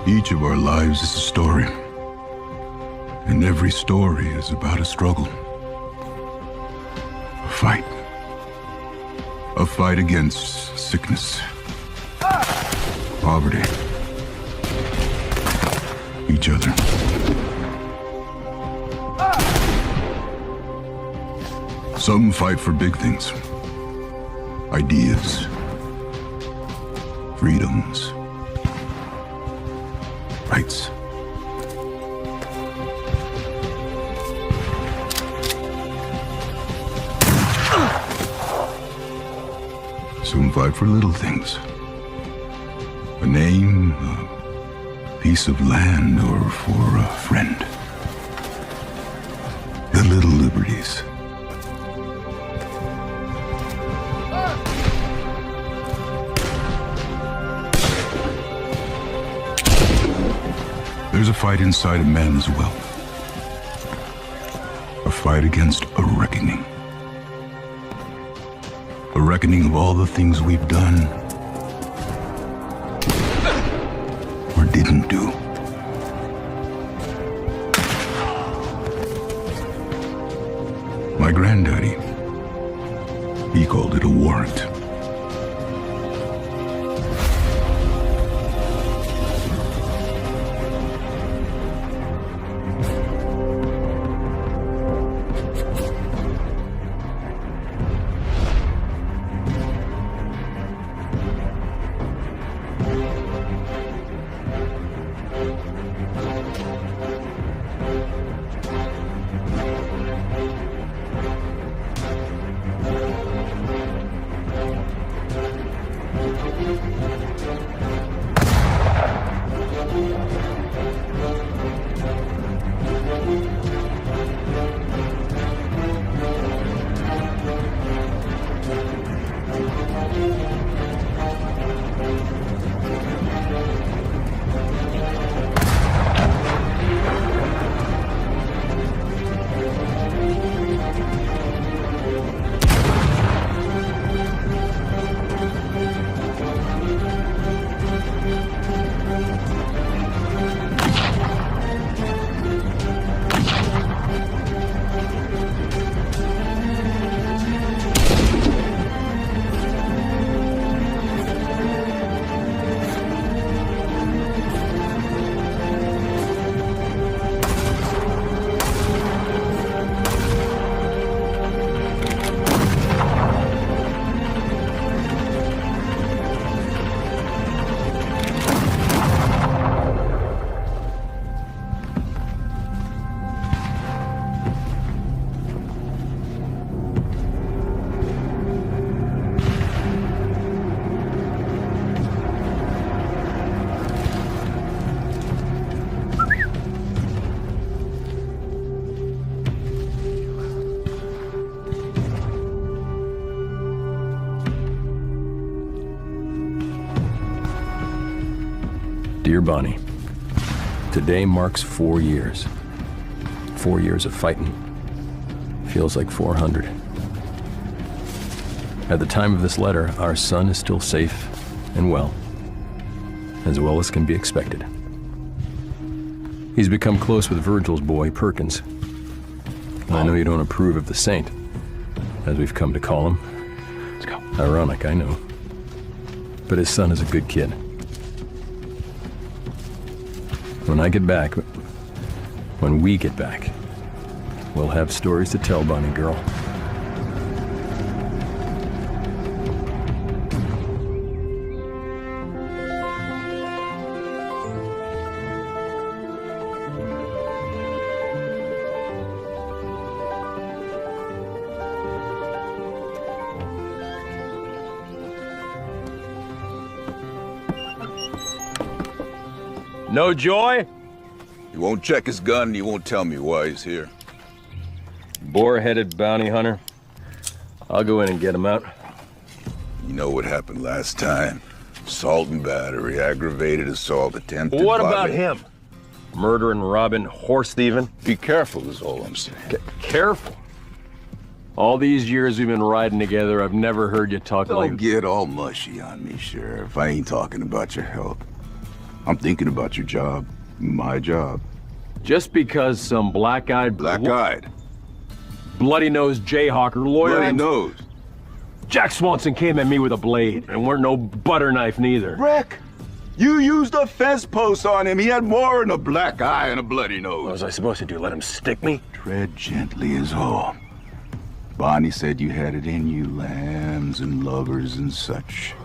Each of our lives is a story. And every story is about a struggle. A fight. A fight against sickness. Poverty. Each other. Some fight for big things. Ideas. Freedoms. Rights. Some fight for little things. A name, a piece of land, or for a friend. The little liberties. There's a fight inside a man as well. A fight against a reckoning. A reckoning of all the things we've done or didn't do. My granddaddy, he called it a warrant. Dear Bonnie, today marks 4 years. 4 years of fighting. Feels like 400. At the time of this letter, our son is still safe and well as can be expected. He's become close with Virgil's boy, Perkins. I know you don't approve of the saint, as we've come to call him. Let's go. Ironic, I know. But his son is a good kid. When I get back, when we get back, we'll have stories to tell, Bonnie girl. No joy? He won't check his gun and he won't tell me why he's here. Boar-headed bounty hunter. I'll go in and get him out. You know what happened last time? Assault and battery, aggravated assault, attempted What about violation. him? Murdering, robbing, horse thieving? Be careful is all I'm saying. Careful. All these years we've been riding together, I've never heard you talk Don't like... get all mushy on me, Sheriff. I ain't talking about your health. I'm thinking about your job. My job. Just because some black-eyed... Black-eyed. bloody-nosed jayhawker lawyer... Bloody nose. Jack Swanson came at me with a blade, and weren't no butter knife neither. Rick, you used a fence post on him. He had more than a black eye and a bloody nose. What was I supposed to do, let him stick me? Tread gently is all. Bonnie said you had it in you, lambs and lovers and such.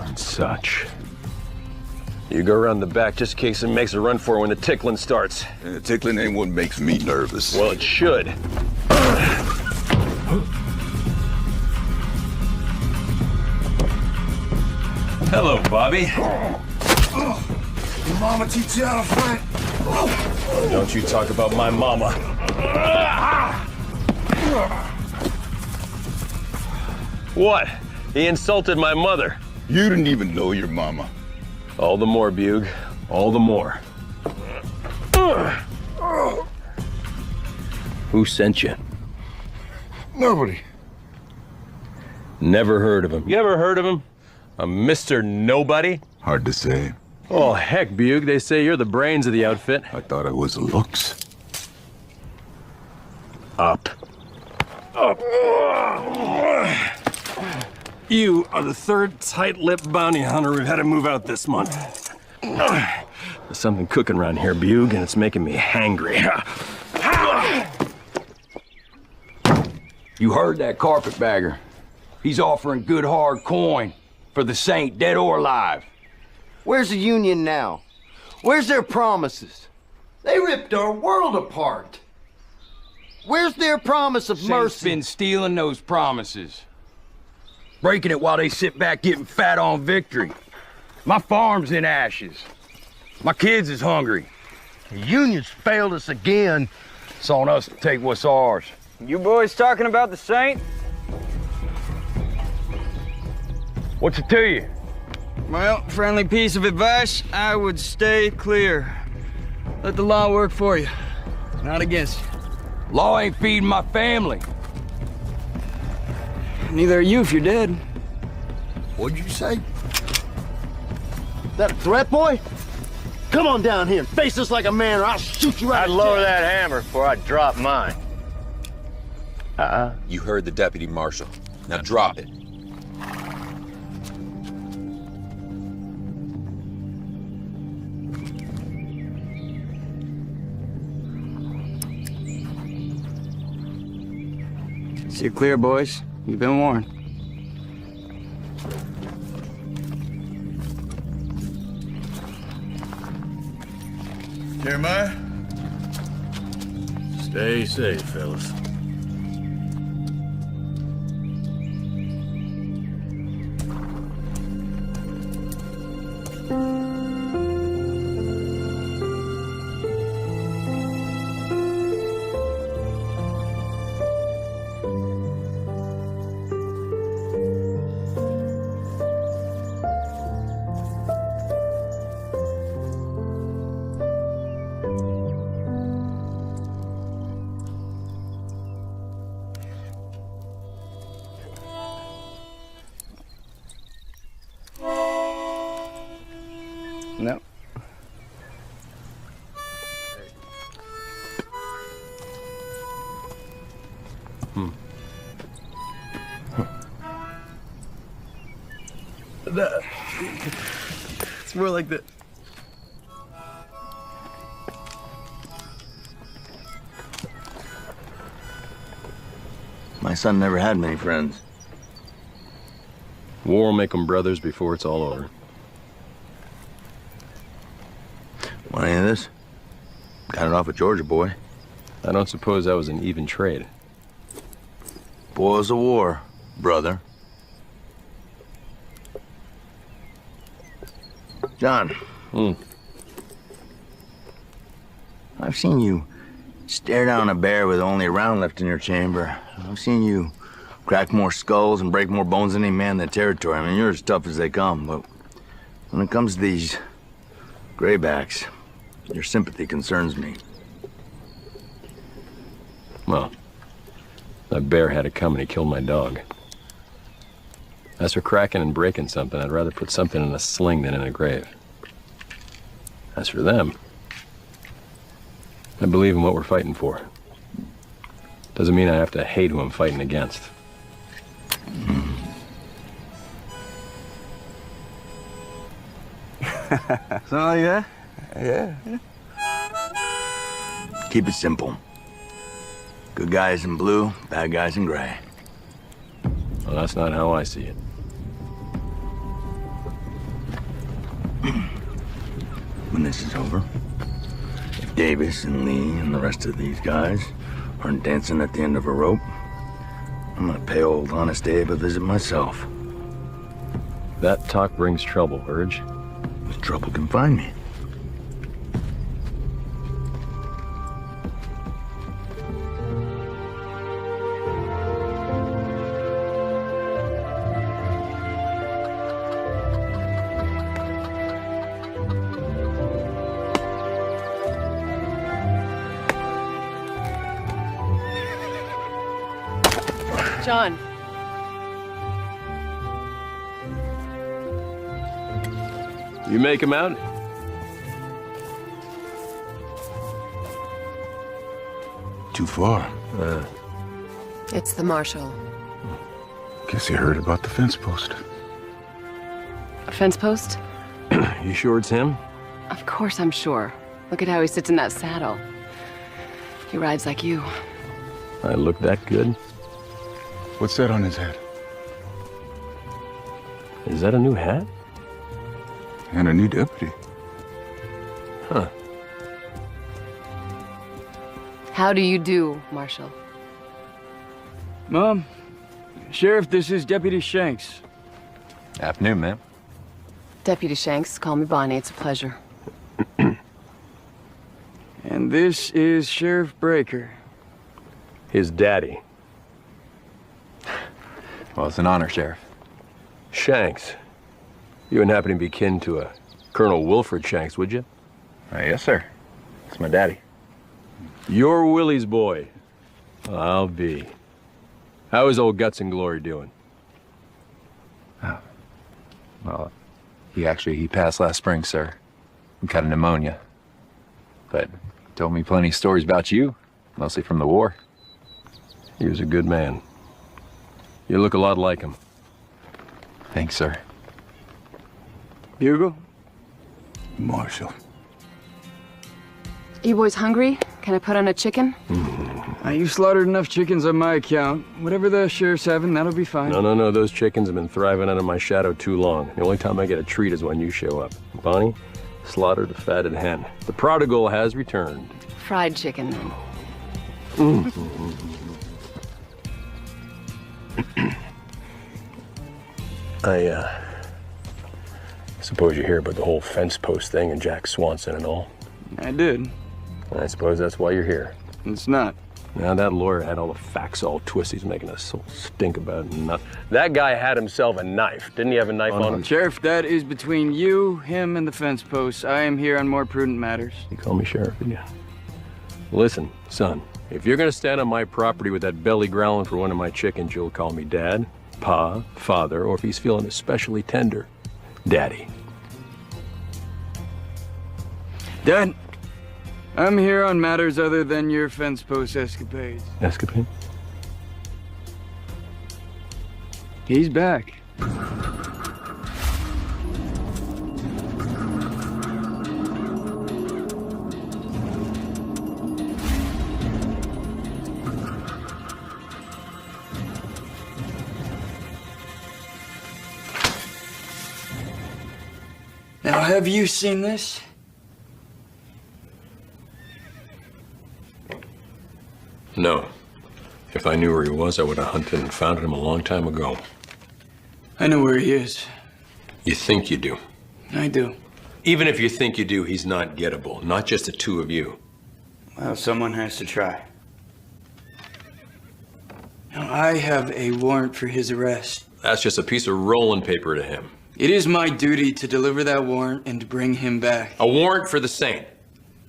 And such. You go around the back just in case it makes a run for it when the tickling starts. And the tickling ain't what makes me nervous. Well, it should. Hello, Bobby. Your mama teach you how to fight? Don't you talk about my mama. What? He insulted my mother. You didn't even know your mama. All the more, Bug. All the more. Who sent you? Nobody. Never heard of him. You ever heard of him? A Mr. Nobody? Hard to say. Oh, heck, Bug. They say you're the brains of the outfit. I thought I was the looks. Up. Up. You are the third tight-lipped bounty hunter we've had to move out this month. There's something cooking around here, Bug, and it's making me hangry. You heard that carpetbagger. He's offering good hard coin for the saint, dead or alive. Where's the Union now? Where's their promises? They ripped our world apart. Where's their promise of Saint's mercy? been stealing those promises. Breaking it while they sit back getting fat on victory. My farm's in ashes. My kids is hungry. The Union's failed us again. It's on us to take what's ours. You boys talking about the saint? What's it to you? Well, friendly piece of advice, I would stay clear. Let the law work for you, not against you. Law ain't feeding my family. Neither are you if you're dead. What'd you say? That a threat, boy? Come on down here and face us like a man or I'll shoot you right I'd lower that hammer before I drop mine. You heard the deputy marshal. Now drop it. See you clear, boys. You've been warned. Jeremiah? Stay safe, fellas. No. It's more like that. My son never had many friends. War will make them brothers before it's all over. Want any of this? Got it off a Georgia boy. I don't suppose that was an even trade. Boils of war, brother. John. I've seen you stare down a bear with only a round left in your chamber. I've seen you crack more skulls and break more bones than any man in the territory. I mean, you're as tough as they come, but when it comes to these graybacks, your sympathy concerns me. Well, that bear had it coming. He killed my dog. As for cracking and breaking something, I'd rather put something in a sling than in a grave. As for them, I believe in what we're fighting for. Doesn't mean I have to hate who I'm fighting against. Something like that? Yeah. Keep it simple. Good guys in blue, bad guys in gray. Well, that's not how I see it. When this is over, if Davis and Lee and the rest of these guys aren't dancing at the end of a rope, I'm gonna pay old Honest Abe a visit myself. That talk brings trouble, Urge. If trouble can find me. John. You make him out? Too far. It's the marshal. Guess you heard about the fence post. A fence post? You sure it's him? Of course I'm sure. Look at how he sits in that saddle. He rides like you. I look that good? What's that on his head? Is that a new hat? And a new deputy. Huh. How do you do, Marshal? Mom, Sheriff, this is Deputy Shanks. Afternoon, ma'am. Deputy Shanks, call me Bonnie. It's a pleasure. And this is Sheriff Breaker. His daddy. Well, it's an honor, Sheriff. Shanks. You wouldn't happen to be kin to a Colonel Wilfred Shanks, would you? Yes, sir. It's my daddy. You're Willie's boy. I'll be. How is old Guts and Glory doing? Well, he passed last spring, sir. He caught a pneumonia. But he told me plenty of stories about you, mostly from the war. He was a good man. You look a lot like him. Thanks, sir. Bugle? Marshal. You boys hungry? Can I put on a chicken? You slaughtered enough chickens on my account. Whatever the sheriff's having, that'll be fine. No. Those chickens have been thriving under my shadow too long. The only time I get a treat is when you show up. Bonnie, slaughtered a fatted hen. The prodigal has returned. Fried chicken. I suppose you hear about the whole fence post thing and Jack Swanson and all. I did. I suppose that's why you're here. It's not. Now that lawyer had all the facts all twisted. He's making us so stink about it and nothing. That guy had himself a knife. Didn't he have a knife on him? Sheriff, that is between you, him, and the fence post. I am here on more prudent matters. You call me sheriff again. Listen, son, if you're gonna stand on my property with that belly growling for one of my chickens, you'll call me Dad, Pa, Father, or if he's feeling especially tender, Daddy. Dad, I'm here on matters other than your fence post escapades. Escapade? He's back. Now, have you seen this? No. If I knew where he was, I would have hunted and found him a long time ago. I know where he is. You think you do. I do. Even if you think you do, he's not gettable. Not just the two of you. Well, someone has to try. Now, I have a warrant for his arrest. That's just a piece of rolling paper to him. It is my duty to deliver that warrant and to bring him back. A warrant for the saint.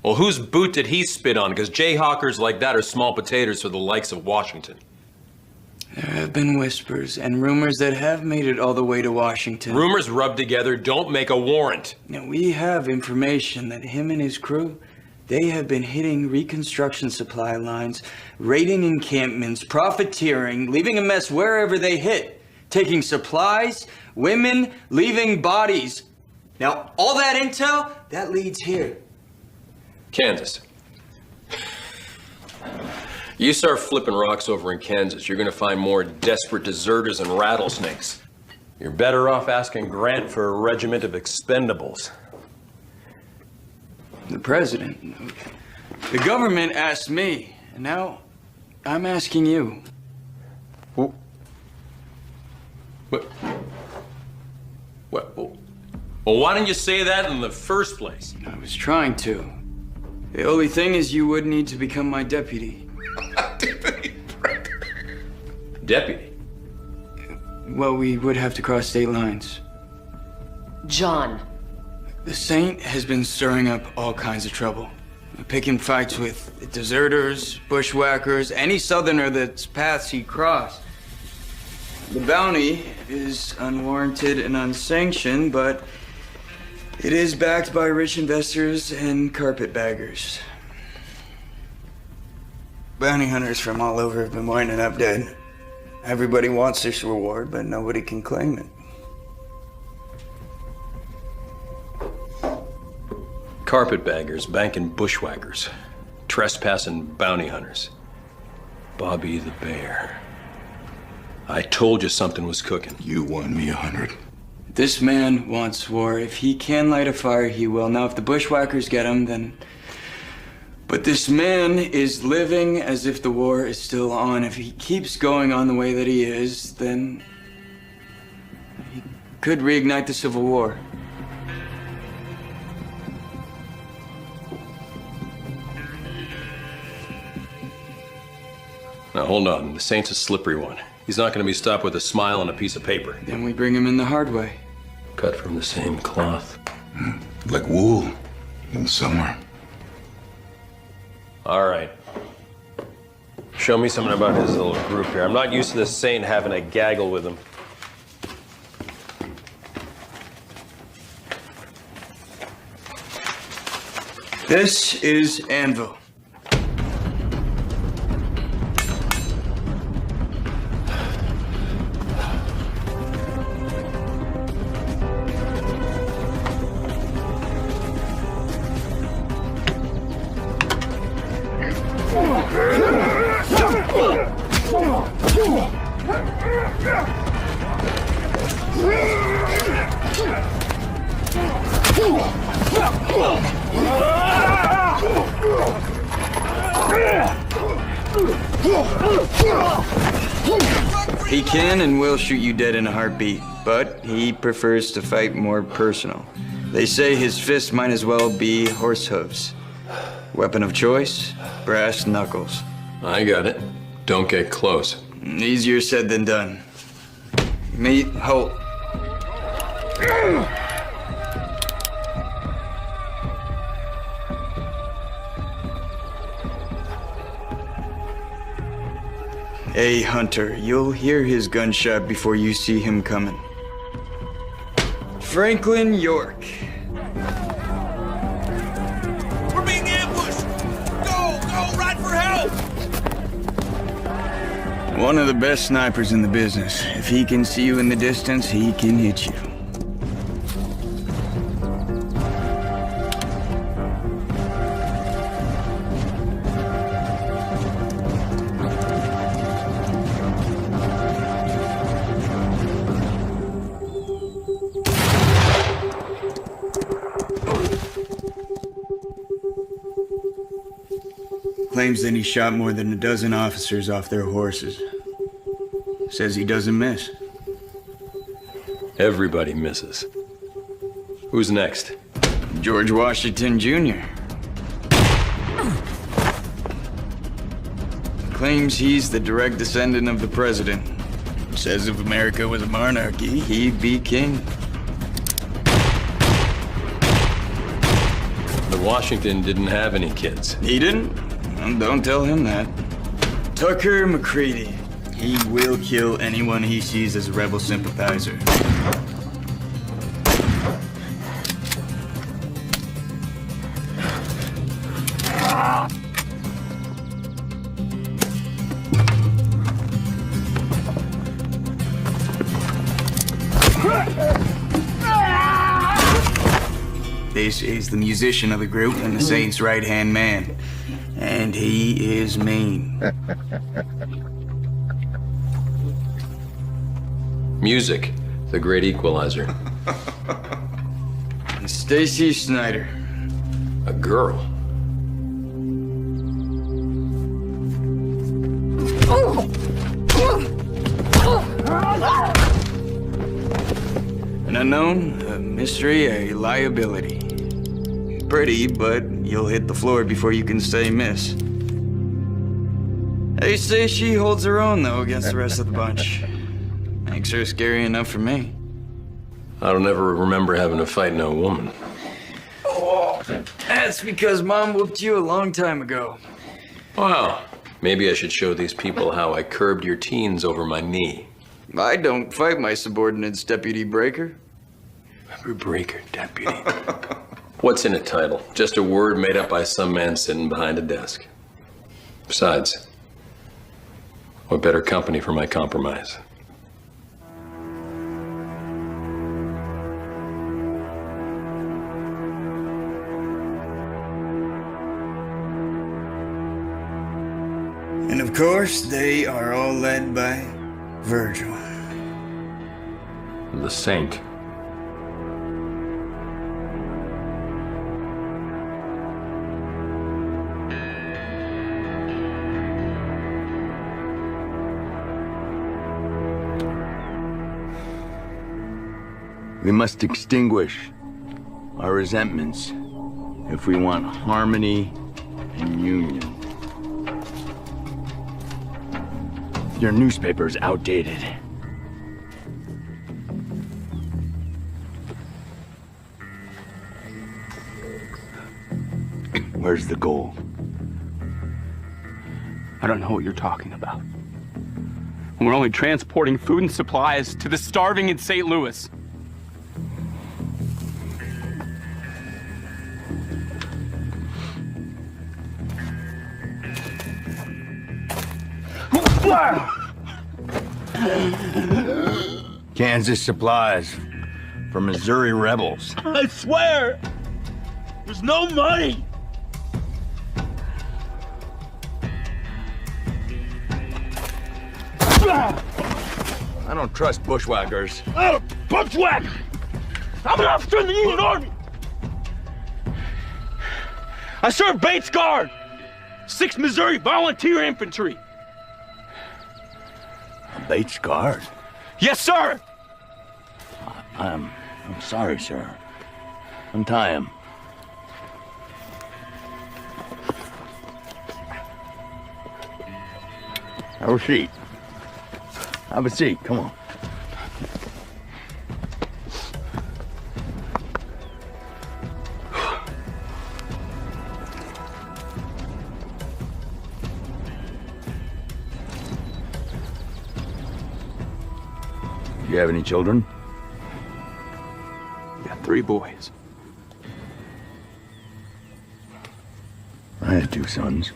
Well, whose boot did he spit on? Because jayhawkers like that are small potatoes for the likes of Washington. There have have been whispers and rumors that have made it all the way to Washington. Rumors rubbed together don't make a warrant. Now, we have information that him and his crew, they have been hitting reconstruction supply lines, raiding encampments, profiteering, leaving a mess wherever they hit, taking supplies, women, leaving bodies. Now, all that intel, that leads here. Kansas. You start flipping rocks over in Kansas, you're gonna find more desperate deserters and rattlesnakes. You're better off asking Grant for a regiment of expendables. The president, the government asked me, and now I'm asking you. What? Well, why didn't you say that in the first place? I was trying to. The only thing is you would need to become my deputy. Deputy? Well, we would have to cross state lines. John. The Saint has been stirring up all kinds of trouble. Picking fights with deserters, bushwhackers, any southerner that's paths he crossed. The bounty is unwarranted and unsanctioned, but it is backed by rich investors and carpetbaggers. Bounty hunters from all over have been winding up dead. Everybody wants this reward, but nobody can claim it. Carpetbaggers, banking bushwhackers, trespassing bounty hunters. Bobby the Bear. I told you something was cooking. You won me 100. This man wants war. If he can light a fire, he will. Now, if the bushwhackers get him, then... But this man is living as if the war is still on. If he keeps going on the way that he is, then... he could reignite the Civil War. Now, hold on. The Saint's a slippery one. He's not going to be stopped with a smile and a piece of paper. Then we bring him in the hard way. Cut from the same cloth. Like wool in summer. All right. Show me something about his little group here. I'm not used to this Saint having a gaggle with him. This is Anvil. He can and will shoot you dead in a heartbeat, but he prefers to fight more personal. They say his fist might as well be horse hooves. Weapon of choice, brass knuckles. I got it. Don't get close. Easier said than done. Meet Holt. A hunter. You'll hear his gunshot before you see him coming. Franklin York. We're being ambushed! Go! Go! Ride for help! One of the best snipers in the business. If he can see you in the distance, he can hit you. Claims that he shot more than a dozen officers off their horses. Says he doesn't miss. Everybody misses. Who's next? George Washington, Jr. Claims he's the direct descendant of the president. Says if America was a monarchy, he'd be king. But Washington didn't have any kids. He didn't? Don't tell him that. Tucker McCready. He will kill anyone he sees as a rebel sympathizer. This is the musician of the group and the Saint's right-hand man. And he is mean. Music, the great equalizer. And Stacy Snyder. A girl. An unknown, a mystery, a liability. Pretty, but you'll hit the floor before you can say miss. They say she holds her own, though, against the rest of the bunch. Makes her scary enough for me. I don't ever remember having to fight no woman. Oh, that's because Mom whooped you a long time ago. Wow. Maybe I should show these people how I curbed your teens over my knee. I don't fight my subordinates, Deputy Breaker. Breaker, deputy. What's in a title? Just a word made up by some man sitting behind a desk. Besides, what better company for my compromise? And of course, they are all led by Virgil. The Saint. We must extinguish our resentments if we want harmony and union. Your newspaper's outdated. Where's the gold? I don't know what you're talking about. We're only transporting food and supplies to the starving in St. Louis. Kansas supplies for Missouri rebels. I swear, there's no money. I don't trust bushwhackers. Oh, bushwhack! I'm an officer in the Union Army. I served Bates Guard, 6th Missouri Volunteer Infantry. Bates Guard? Yes, sir. I'm sorry, sir. Untie him. Have a seat. Have a seat. Come on. Do you have any children? We got 3 boys. I had 2 sons.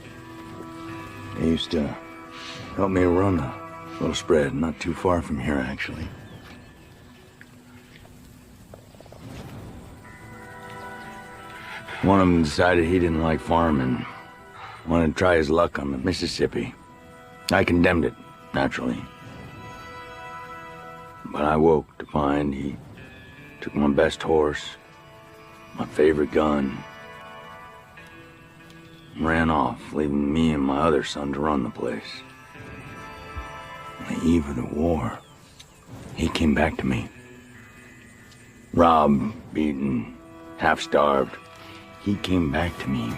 They used to help me run a little spread not too far from here, actually. One of them decided he didn't like farming, wanted to try his luck on the Mississippi. I condemned it, naturally. But I woke to find he took my best horse, my favorite gun, and ran off, leaving me and my other son to run the place. On the eve of the war, he came back to me. Robbed, beaten, half-starved. He came back to me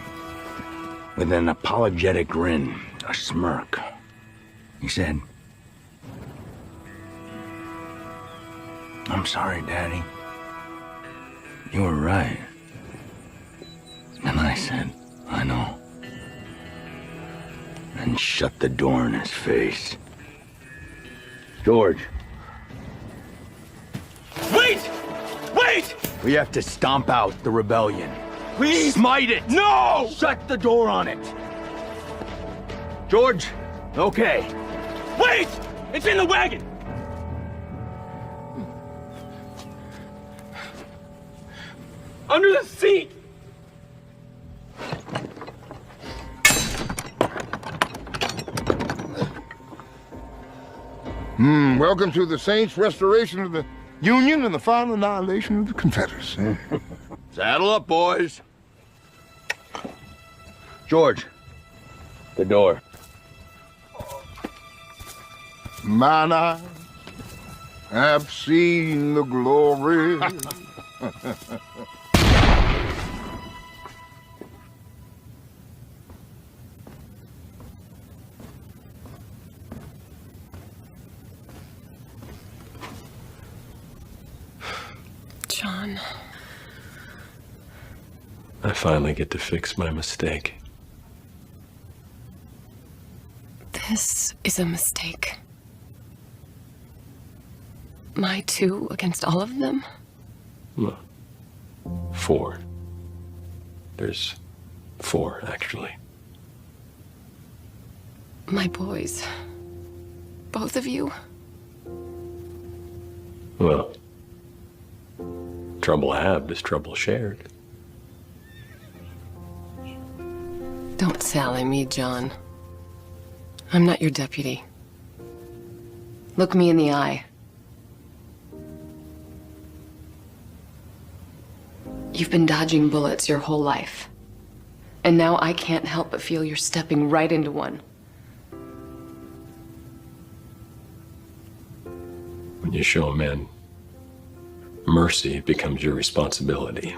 with an apologetic grin, a smirk. He said, "I'm sorry, Daddy. You were right." And I said, "I know." And shut the door in his face. George. Wait! Wait! We have to stomp out the rebellion. Please! Smite it! No! Shut the door on it! George? Okay. Wait! It's in the wagon! Under the seat! Welcome to the Saints' restoration of the Union and the final annihilation of the Confederacy. Saddle up, boys. George, the door. Mine eyes have seen the glory. John. I finally get to fix my mistake. This is a mistake. My two against all of them? No. 4. There's 4, actually. My boys. Both of you? Well, trouble halved is trouble shared. Don't sally me, John. I'm not your deputy. Look me in the eye. You've been dodging bullets your whole life. And now I can't help but feel you're stepping right into one. When you show a man mercy, it becomes your responsibility.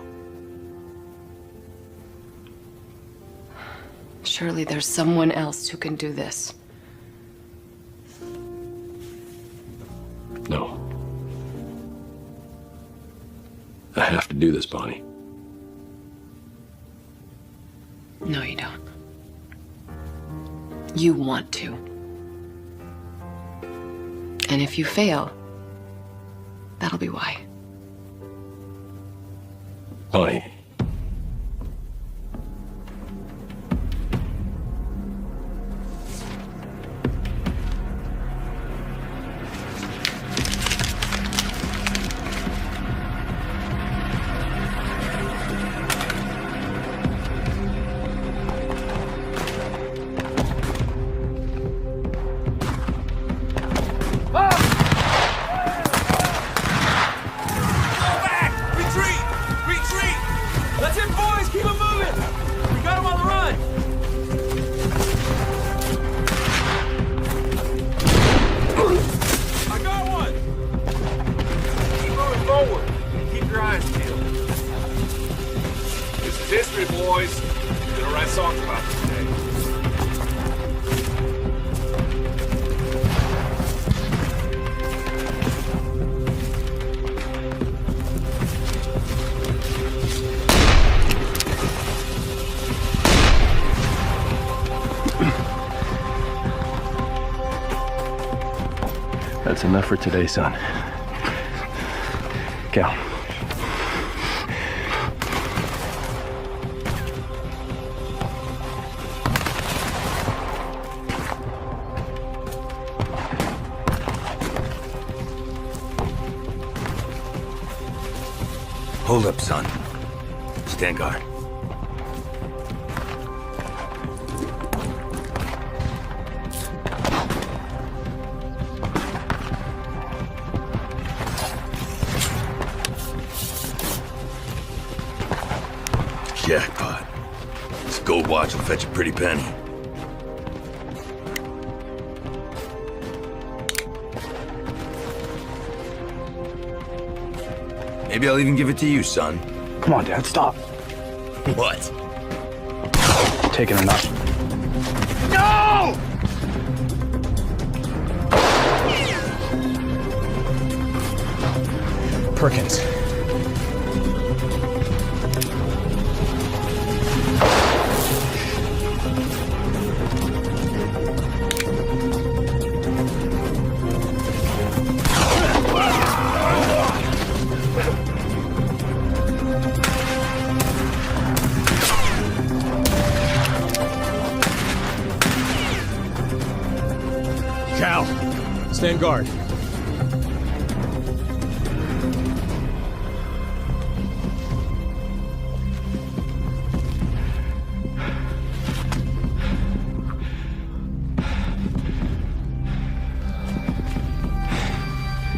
Surely there's someone else who can do this. No. I have to do this, Bonnie. No, you don't. You want to. And if you fail, that'll be why. Bonnie. That's enough for today, son. Cal. Hold up, son. Stand guard. Jackpot. This gold watch will fetch a pretty penny. Maybe I'll even give it to you, son. Come on, Dad, stop. What? Taking enough. No! Perkins. Stand guard.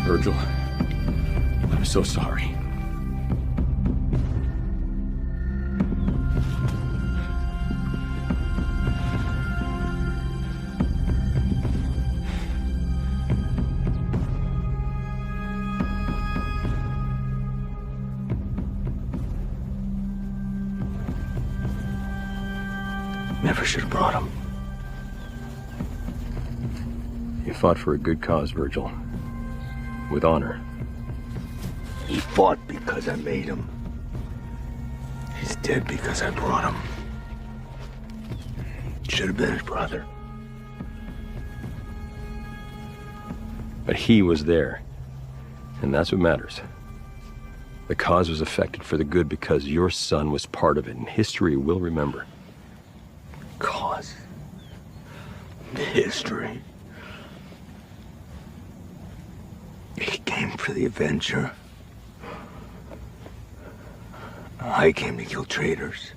Virgil, I'm so sorry. Never should have brought him. You fought for a good cause, Virgil. With honor. He fought because I made him. He's dead because I brought him. Should have been his brother. But he was there. And that's what matters. The cause was affected for the good because your son was part of it, and history will remember. Cause. History. He came for the Avenger. I came to kill traitors.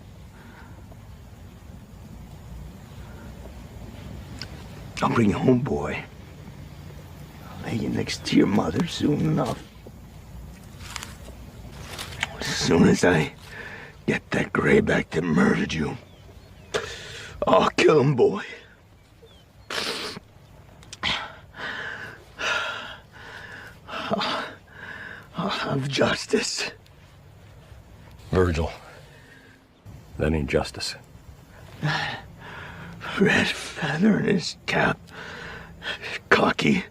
I'll bring you home, boy. I'll lay you next to your mother soon enough. As soon as I get that grayback that murdered you, I'll kill him, boy. I'll have justice. Virgil, that ain't justice. Red feather in his cap. Cocky,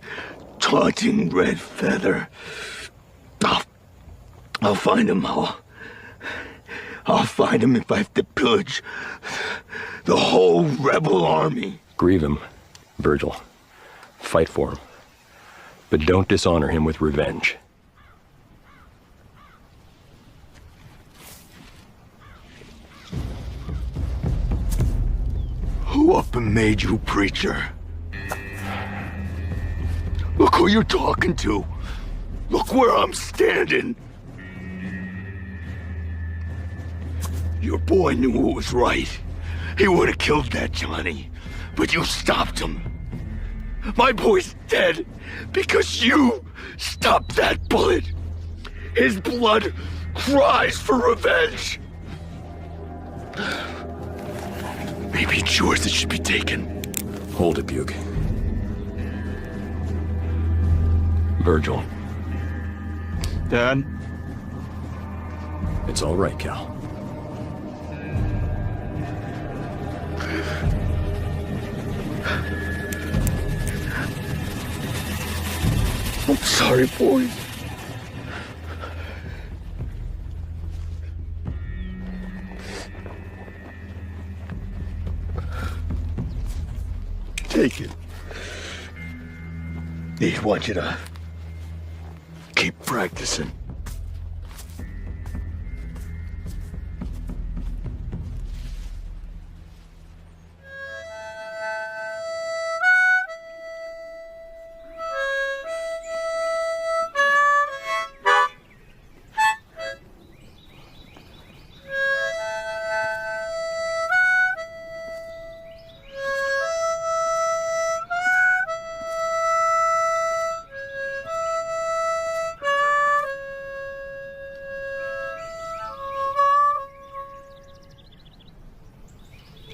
taunting red feather. I'll find him. I'll find him if I have to pillage the whole rebel army. Grieve him, Virgil. Fight for him. But don't dishonor him with revenge. Who up and made you preacher? Look who you're talking to. Look where I'm standing. Your boy knew what was right. He would have killed that Johnny, but you stopped him. My boy's dead because you stopped that bullet. His blood cries for revenge. Maybe it's yours that should be taken. Hold it, Bug. Virgil. Dad? It's all right, Cal. I'm sorry, boy. Take it. They want you to keep practicing.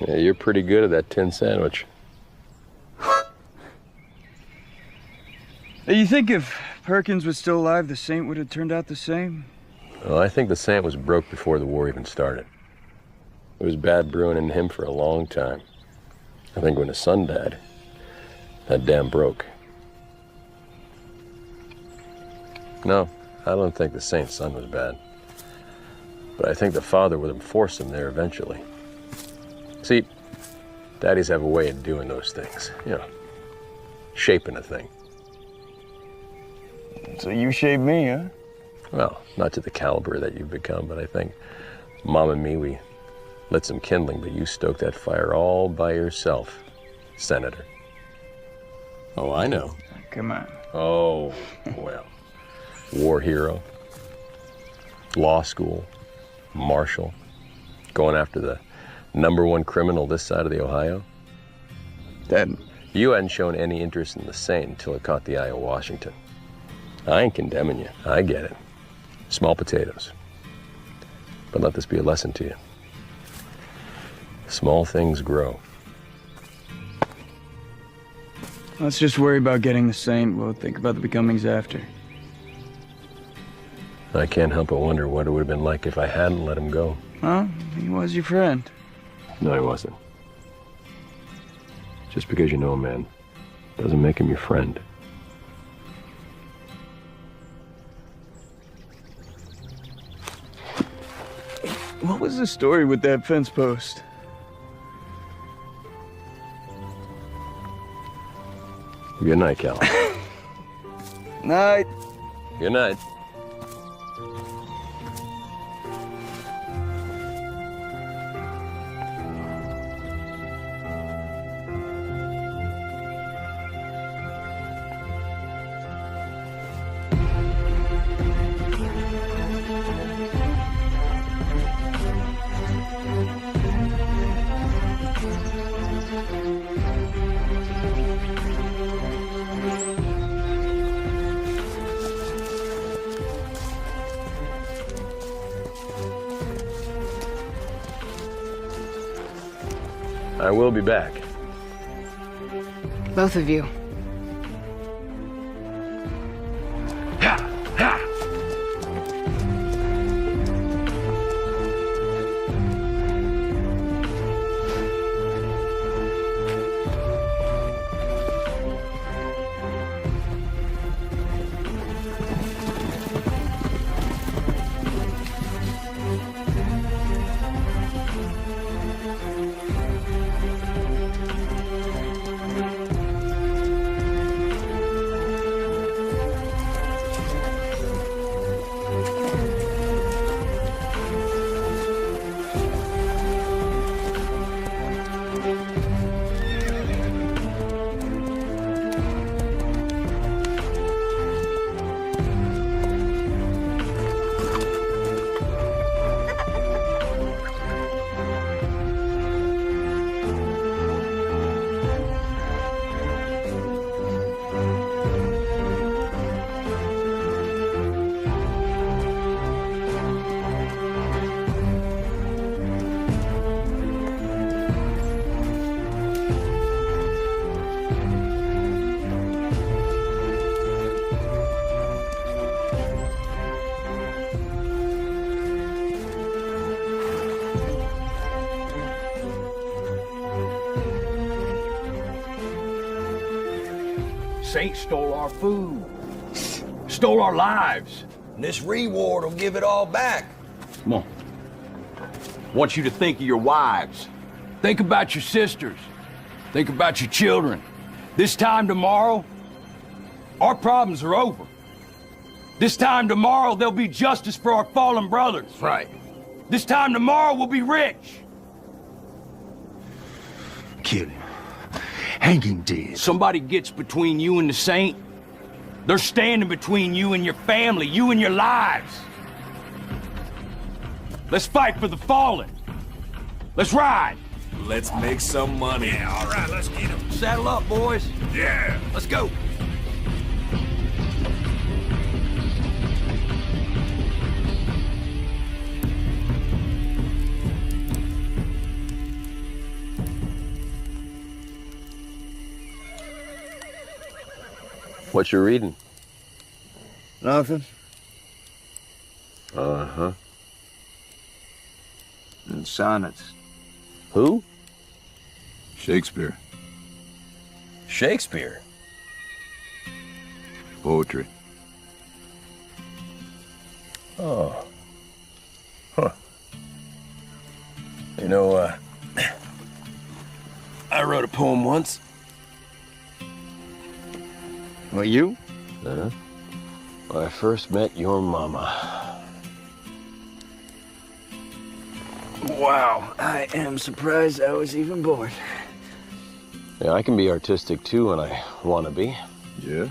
Yeah, you're pretty good at that tin sandwich. You think if Perkins was still alive, the Saint would have turned out the same? Well, I think the Saint was broke before the war even started. It was bad brewing in him for a long time. I think when his son died, that dam broke. No, I don't think the Saint's son was bad. But I think the father would have forced him there eventually. See, daddies have a way of doing those things, you know, shaping a thing. So you shaped me, huh? Well, not to the caliber that you've become, but I think Mom and me, we lit some kindling, but you stoked that fire all by yourself, Senator. Oh, I know. Come on. Oh, well. War hero. Law school. Marshal. Going after the #1 criminal this side of the Ohio. Dad. You hadn't shown any interest in the Saint until it caught the eye of Washington. I ain't condemning you. I get it. Small potatoes. But let this be a lesson to you. Small things grow. Let's just worry about getting the Saint. We'll think about the becomings after. I can't help but wonder what it would have been like if I hadn't let him go. Huh? He was your friend. No, he wasn't. Just because you know a man doesn't make him your friend. What was the story with that fence post? Good night, Cal. Night. Good night. I will be back. Both of you. Saint stole our food, stole our lives. And this reward will give it all back. Come on. I want you to think of your wives. Think about your sisters. Think about your children. This time tomorrow, our problems are over. This time tomorrow, there'll be justice for our fallen brothers. Right. This time tomorrow, we'll be rich. Kill him. Hang him dead. Somebody gets between you and the Saint, they're standing between you and your family, you and your lives. Let's fight for the fallen. Let's ride. Let's make some money. Yeah, all right, let's get him. Saddle up, boys. Yeah. Let's go. What you reading? Nothing. Uh-huh. And sonnets. Who? Shakespeare. Shakespeare? Poetry. Oh. Huh. You know, I wrote a poem once. Well, you? Uh-huh. When I first met your mama. Wow, I am surprised I was even born. Yeah, I can be artistic too when I want to be. Yeah.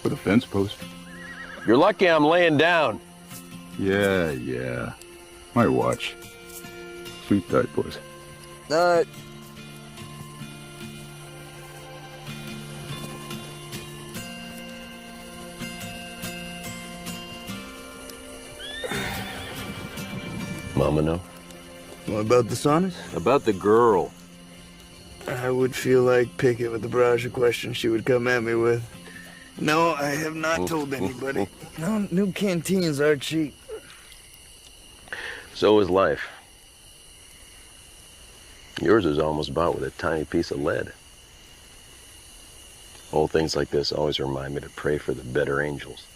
with a fence post. You're lucky I'm laying down. Yeah. My watch. Sleep tight, boys. Mama know? What about the sonnets? About the girl. I would feel like Pickett with the barrage of questions she would come at me with. No, I have not told anybody. No, new canteens are cheap. So is life. Yours is almost bought with a tiny piece of lead. Old things like this always remind me to pray for the better angels.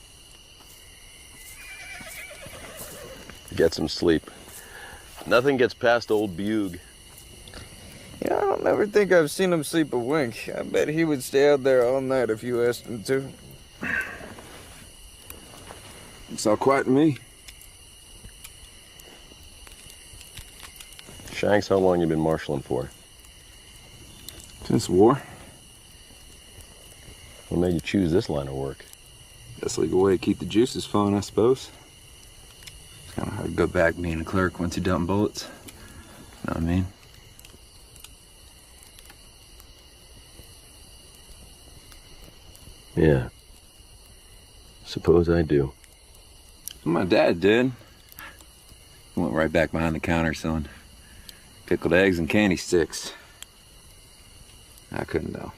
Get some sleep. Nothing gets past old Bug. Yeah, I don't never think I've seen him sleep a wink. I bet he would stay out there all night if you asked him to. It's all quiet to me. Shanks, how long you been marshalling for? Since war. What made you choose this line of work? Best legal way to keep the juices flowing, I suppose. It's kind of hard to go back being a clerk once you're dumping bullets. Know what I mean? Yeah. Suppose I do. My dad did. He went right back behind the counter selling pickled eggs and candy sticks. I couldn't, though.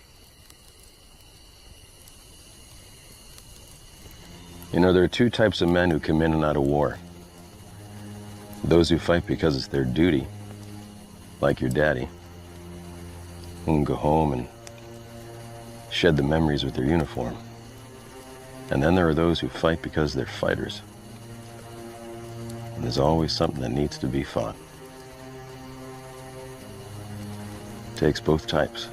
You know, there are two types of men who come in and out of war. Those who fight because it's their duty, like your daddy, who can go home and shed the memories with their uniform. And then there are those who fight because they're fighters. And there's always something that needs to be fought. Takes both types.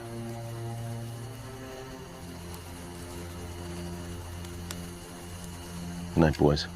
Good night, boys.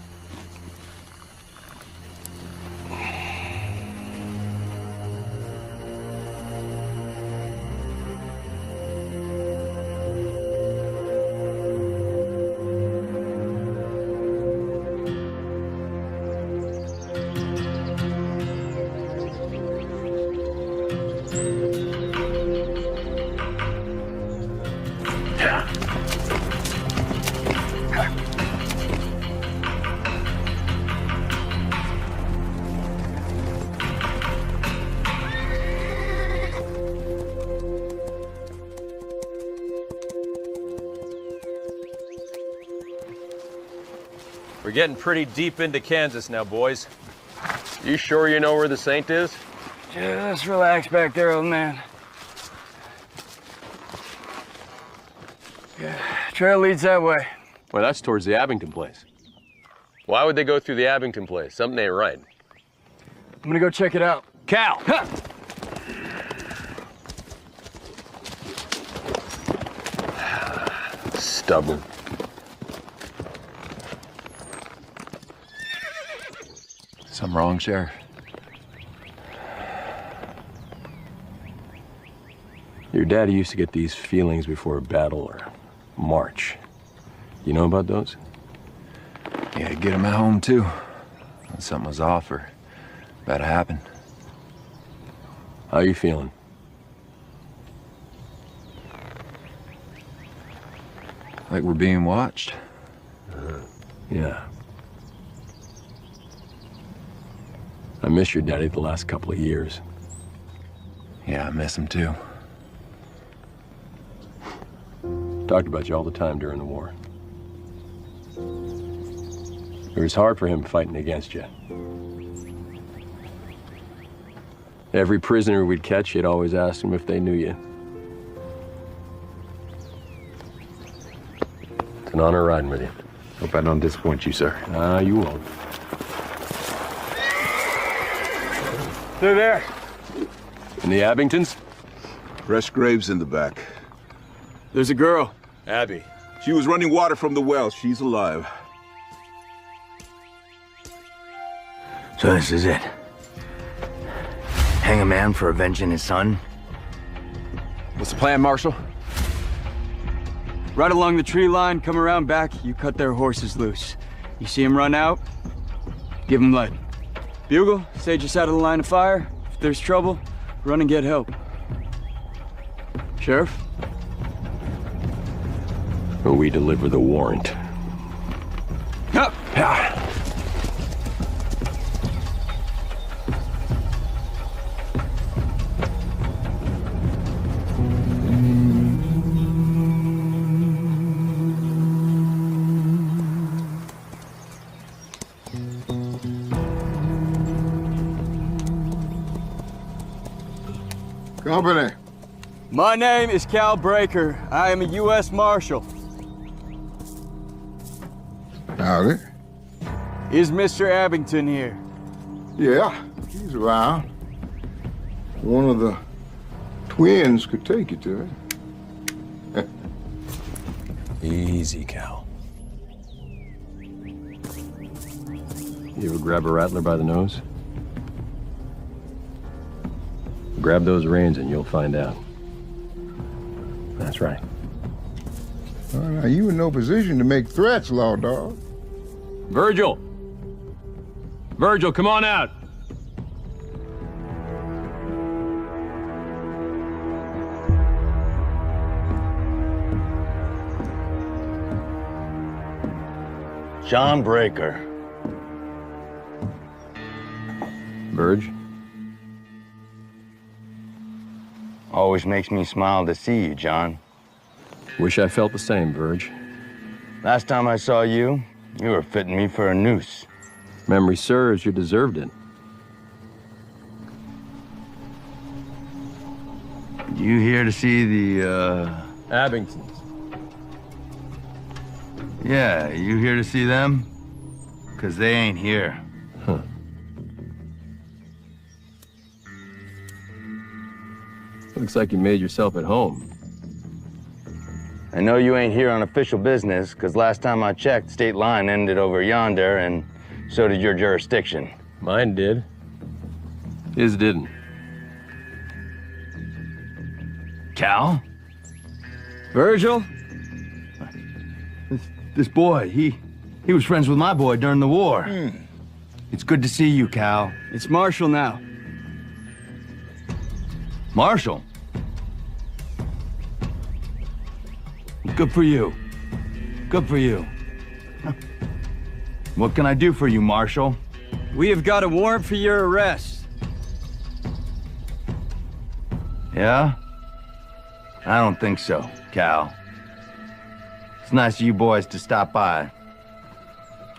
We're getting pretty deep into Kansas now, boys. You sure you know where the Saint is? Just relax back there, old man. Yeah, trail leads that way. Well, that's towards the Abington place. Why would they go through the Abington place? Something ain't right. I'm gonna go check it out. Cal! Ha! Stubborn. Something wrong, Sheriff? Your daddy used to get these feelings before a battle or march. You know about those? Yeah, get him at home, too. When something was off or about to happen. How you feeling? Like we're being watched? Yeah. I miss your daddy the last couple of years. Yeah, I miss him too. Talked about you all the time during the war. It was hard for him fighting against you. Every prisoner we'd catch, he'd always ask them if they knew you. It's an honor riding with you. Hope I don't disappoint you, sir. You won't. They're there. In the Abingtons? Fresh graves in the back. There's a girl. Abby. She was running water from the well. She's alive. So this is it. Hang a man for avenging his son? What's the plan, Marshal? Right along the tree line, come around back, you cut their horses loose. You see them run out, give them lead. Bugle, stay just out of the line of fire. If there's trouble, run and get help. Sheriff? We deliver the warrant. Up! Company. My name is Cal Breaker. I am a U.S. Marshal. Howdy. Is Mr. Abington here? Yeah, he's around. One of the twins could take you to it. Easy, Cal. You ever grab a rattler by the nose? Grab those reins and you'll find out. That's right. Well, now, you in no position to make threats, Law Dog. Virgil! Virgil, come on out! John Breaker. Verge? Always makes me smile to see you, John. Wish I felt the same, Verge. Last time I saw you, you were fitting me for a noose. Memory serves, you deserved it. You here to see the, Abingtons. Yeah, you here to see them? 'Cause they ain't here. Huh. Looks like you made yourself at home. I know you ain't here on official business, 'cause last time I checked, state line ended over yonder, and so did your jurisdiction. Mine did. His didn't. Cal? Virgil? This boy, he was friends with my boy during the war. It's good to see you, Cal. It's Marshall now. Marshall? Good for you. Good for you. What can I do for you, Marshall? We have got a warrant for your arrest. Yeah? I don't think so, Cal. It's nice of you boys to stop by.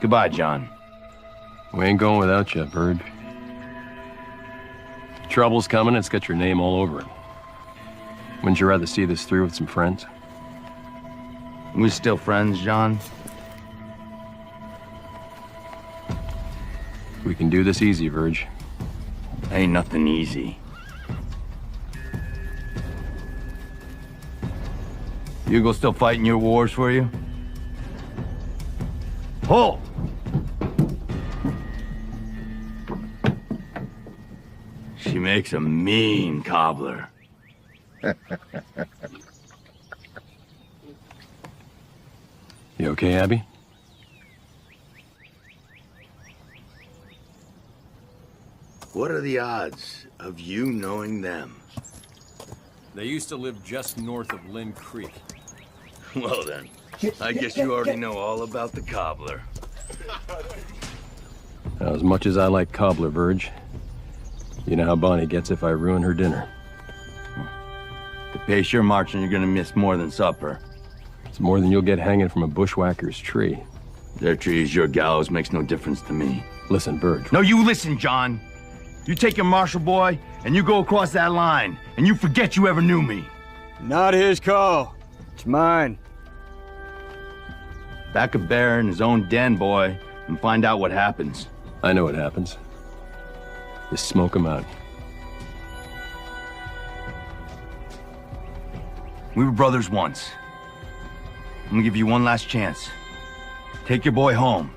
Goodbye, John. We ain't going without you, Verge. Trouble's coming, it's got your name all over it. Wouldn't you rather see this through with some friends? We still friends, John? We can do this easy, Verge. Ain't nothing easy. Hugo still fighting your wars for you? Halt! She makes a mean cobbler. You okay, Abby? What are the odds of you knowing them? They used to live just north of Lynn Creek. Well then, I guess you already know all about the cobbler. Now, as much as I like cobbler, Verge, you know how Bonnie gets if I ruin her dinner. The pace you're marching, you're gonna miss more than supper. It's more than you'll get hanging from a bushwhacker's tree. Their tree is your gallows, makes no difference to me. Listen, Verge. No, you listen, John. You take your marshal boy, and you go across that line, and you forget you ever knew me. Not his call. It's mine. Back a bear in his own den, boy, and find out what happens. I know what happens. Just smoke him out. We were brothers once. I'm gonna give you one last chance. Take your boy home.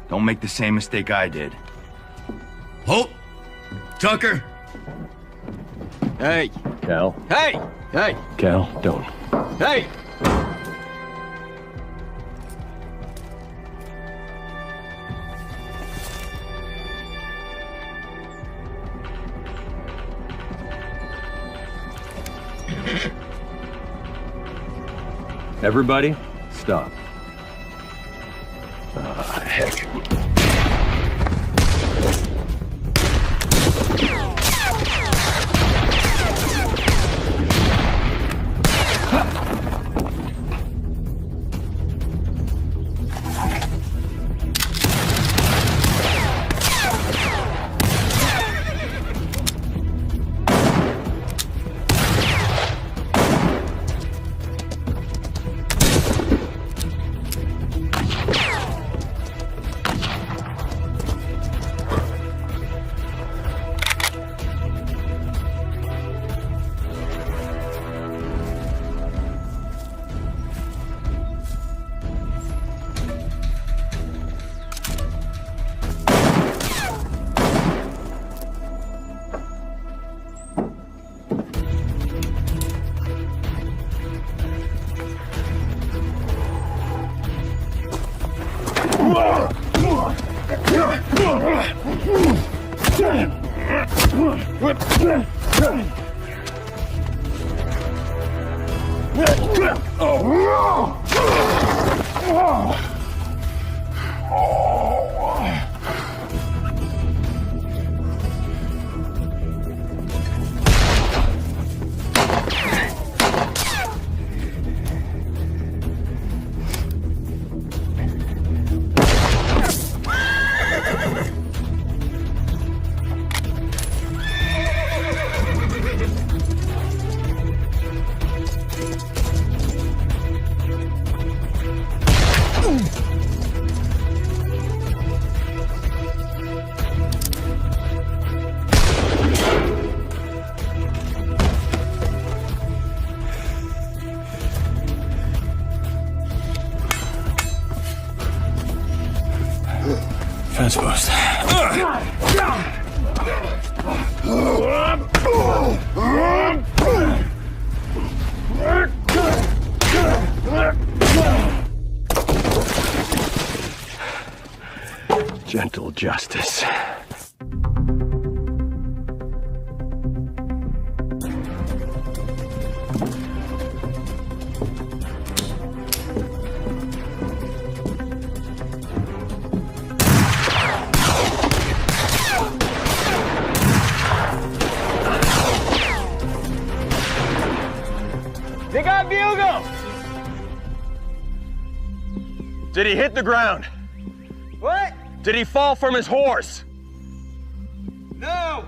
Don't make the same mistake I did. Halt! Tucker! Hey! Cal. Hey! Hey! Cal, don't. Hey! Everybody, stop. Ah, heck. Fence post. Gentle justice. They got Bugle! Did he hit the ground? What? Did he fall from his horse? No!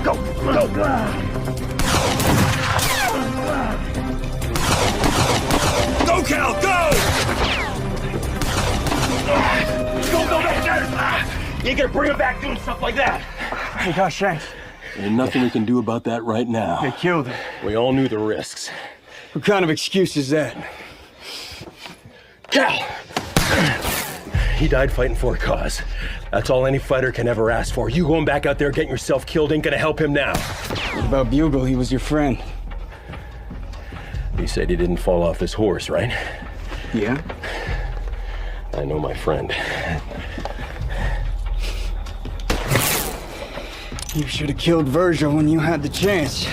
Go, Cal, go! Go back there! You ain't gonna bring him back doing stuff like that! He got shanked. Ain't nothing we can do about that right now. They killed him. We all knew the risks. What kind of excuse is that? Cal! He died fighting for a cause. That's all any fighter can ever ask for. You going back out there getting yourself killed ain't gonna help him now. What about Bugle? He was your friend. He said he didn't fall off his horse, right? Yeah? I know my friend. You should have killed Virgil when you had the chance.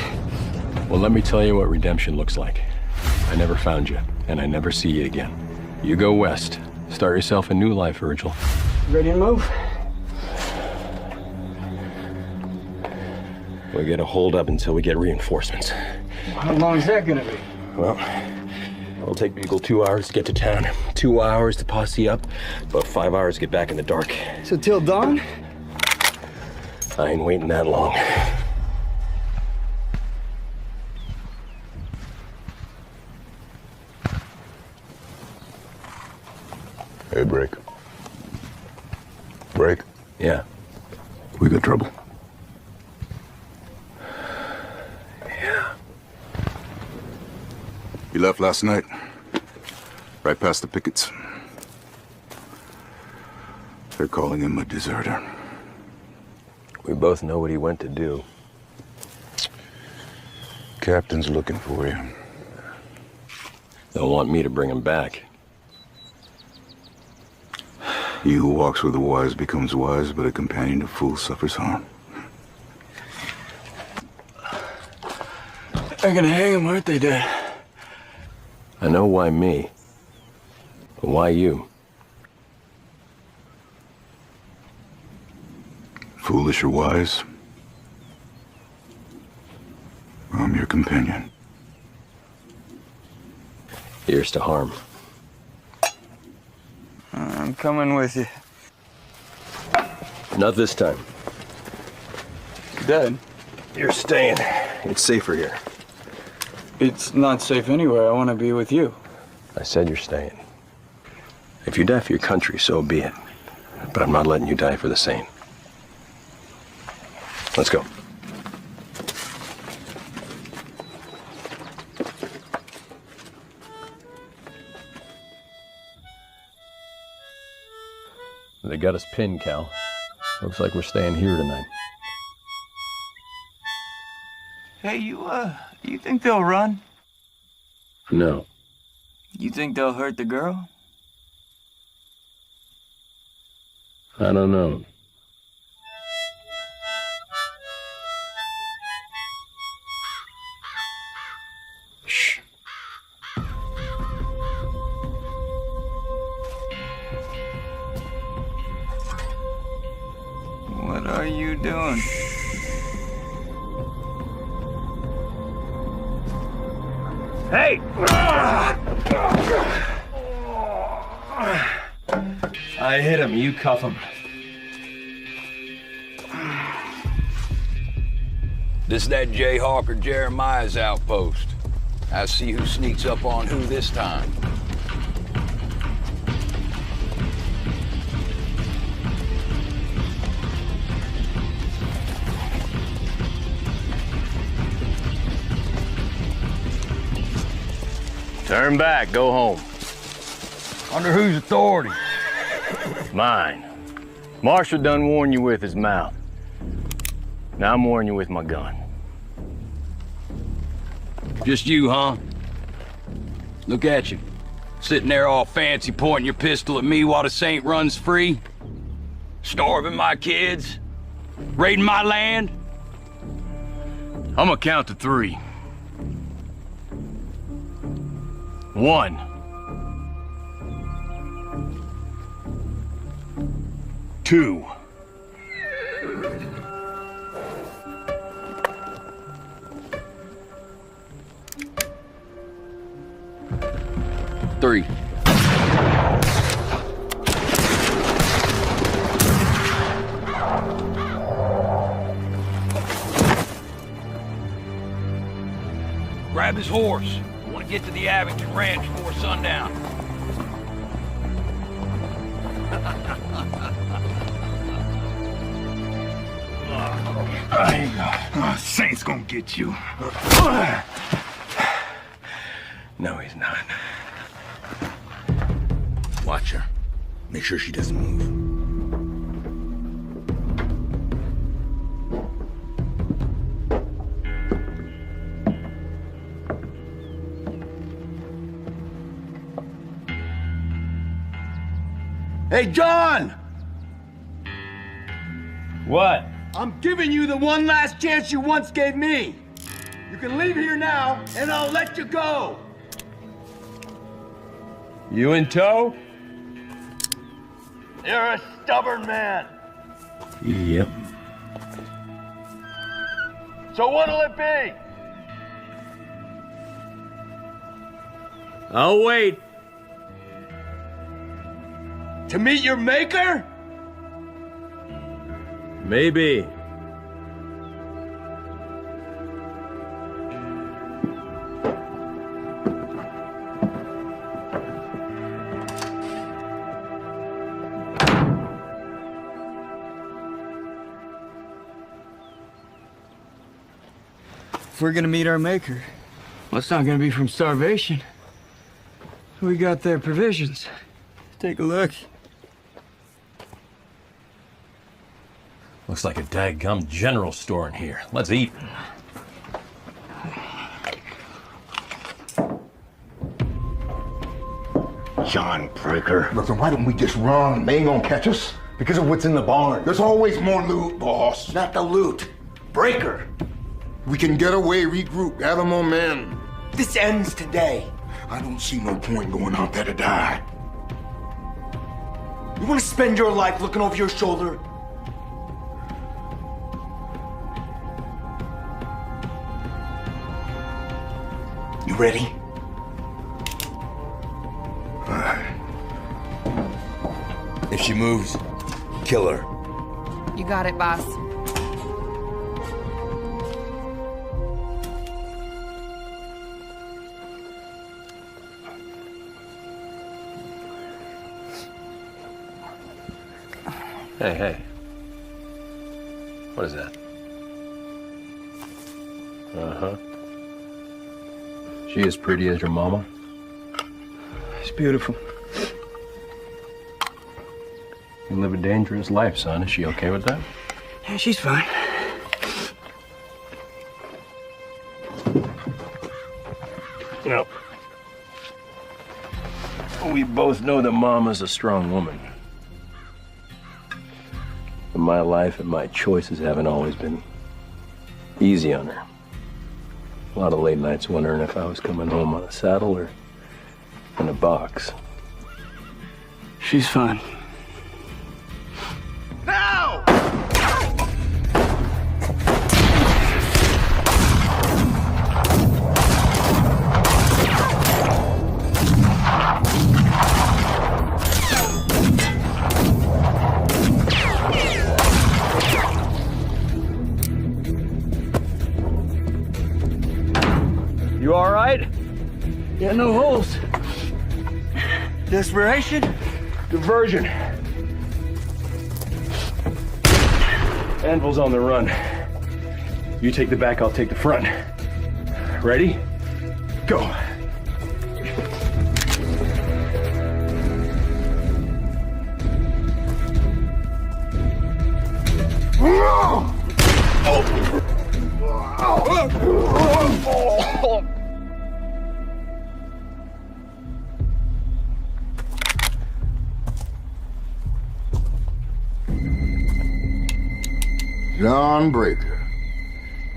Well, let me tell you what redemption looks like. I never found you, and I never see you again. You go west. Start yourself a new life, Virgil. Ready to move? We'll get a hold up until we get reinforcements. How long is that gonna be? Well, it'll take Bugle 2 hours to get to town, 2 hours to posse up, about 5 hours to get back in the dark. So till dawn? I ain't waiting that long. Hey, Break. Break? Yeah. We got trouble. Yeah. He left last night. Right past the pickets. They're calling him a deserter. We both know what he went to do. Captain's looking for you. They'll want me to bring him back. He who walks with the wise becomes wise, but a companion of fools suffers harm. They're gonna hang him, aren't they, Dad? I know why me. But why you? Foolish or wise, I'm your companion. Here's to harm. I'm coming with you. Not this time. Dad, You're staying. It's safer here. it's not safe anywhere. I want to be with you. I said you're staying. If you die for your country, so be it. But I'm not letting you die for the sane. Let's go. They got us pinned, Cal. Looks like we're staying here tonight. Hey, you think they'll run? No. You think they'll hurt the girl? I don't know. Shh. What are you doing? Hey! I hit him, you cuff him. This that Jayhawker Jeremiah's outpost. I see who sneaks up on who this time. Turn back, go home. Under whose authority? Mine. Marshall done warned you with his mouth. Now I'm warning you with my gun. Just you, huh? Look at you. Sitting there all fancy pointing your pistol at me while the saint runs free. Starving my kids. Raiding my land. I'm gonna count to 3. 1. 2. 3. Grab his horse. I want to get to the Abington Ranch before sundown. There you go. Saint's gonna get you. No, he's not. Watch her. Make sure she doesn't move. Hey, John! What? I'm giving you the one last chance you once gave me. You can leave here now, and I'll let you go. You in tow? You're a stubborn man. Yep. So what'll it be? I'll wait. To meet your maker? Maybe. If we're gonna meet our maker, well, it's not gonna be from starvation. We got their provisions. Take a look. Looks like a daggum general store in here. Let's eat. John Breaker. Listen, why don't we just run? They ain't gonna catch us. Because of what's in the barn. There's always more loot, boss. Not the loot. Breaker. We can get away, regroup, gather more men. This ends today. I don't see no point going out there to die. You want to spend your life looking over your shoulder? You ready? All right. If she moves, kill her. You got it, boss. Hey, hey. What is that? Uh-huh. She as pretty as your mama? It's beautiful. You live a dangerous life, son. Is she okay with that? Yeah, she's fine. No. We both know that Mama's a strong woman. But my life and my choices haven't always been easy on her. A lot of late nights wondering if I was coming home on a saddle or in a box. She's fine. Now! You all right? Yeah, no holes. Desperation? Diversion. Anvil's on the run. You take the back, I'll take the front. Ready? Go. John Breaker.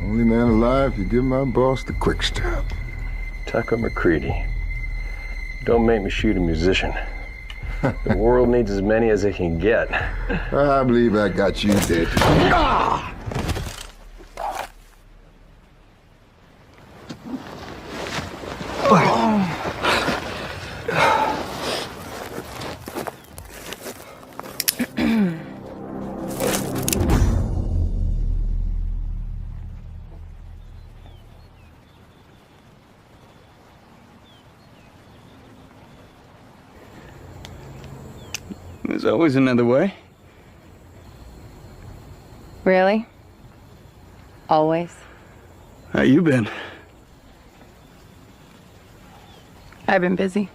Only man alive to give my boss the quick step. Tucker McCready. Don't make me shoot a musician. The world needs as many as it can get. I believe I got you dead. Ah! There's always another way. Really? Always? How you been? I've been busy.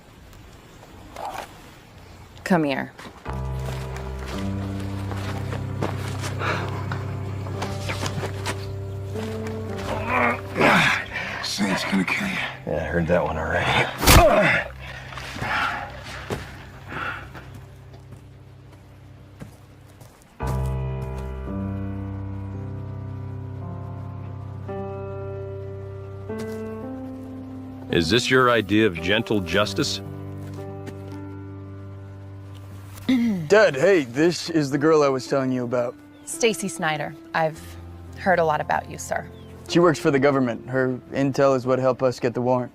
Come here. Saint's gonna kill you. Yeah, I heard that one already. Is this your idea of gentle justice? Dad, hey, this is the girl I was telling you about. Stacy Snyder. I've heard a lot about you, sir. She works for the government. Her intel is what helped us get the warrant.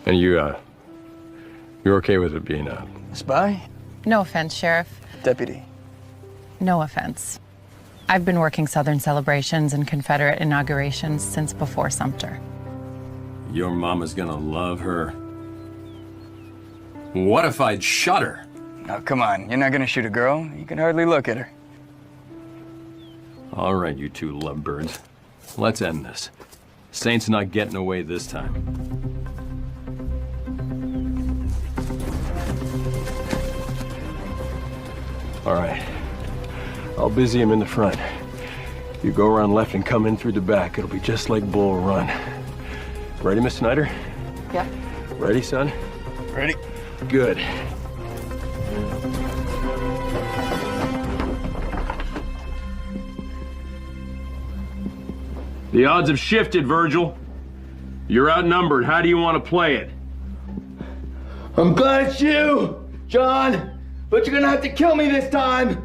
And you're okay with it being a spy? No offense, Sheriff. Deputy. No offense. I've been working Southern celebrations and Confederate inaugurations since before Sumter. Your mama's gonna love her. What if I'd shot her? Oh, come on. You're not gonna shoot a girl. You can hardly look at her. All right, you two lovebirds. Let's end this. Saint's not getting away this time. All right. I'll busy him in the front. You go around left and come in through the back. It'll be just like Bull Run. Ready, Miss Snyder? Yeah. Ready, son? Ready? Good. The odds have shifted, Virgil. You're outnumbered. How do you want to play it? I'm glad it's you, John, but you're gonna have to kill me this time.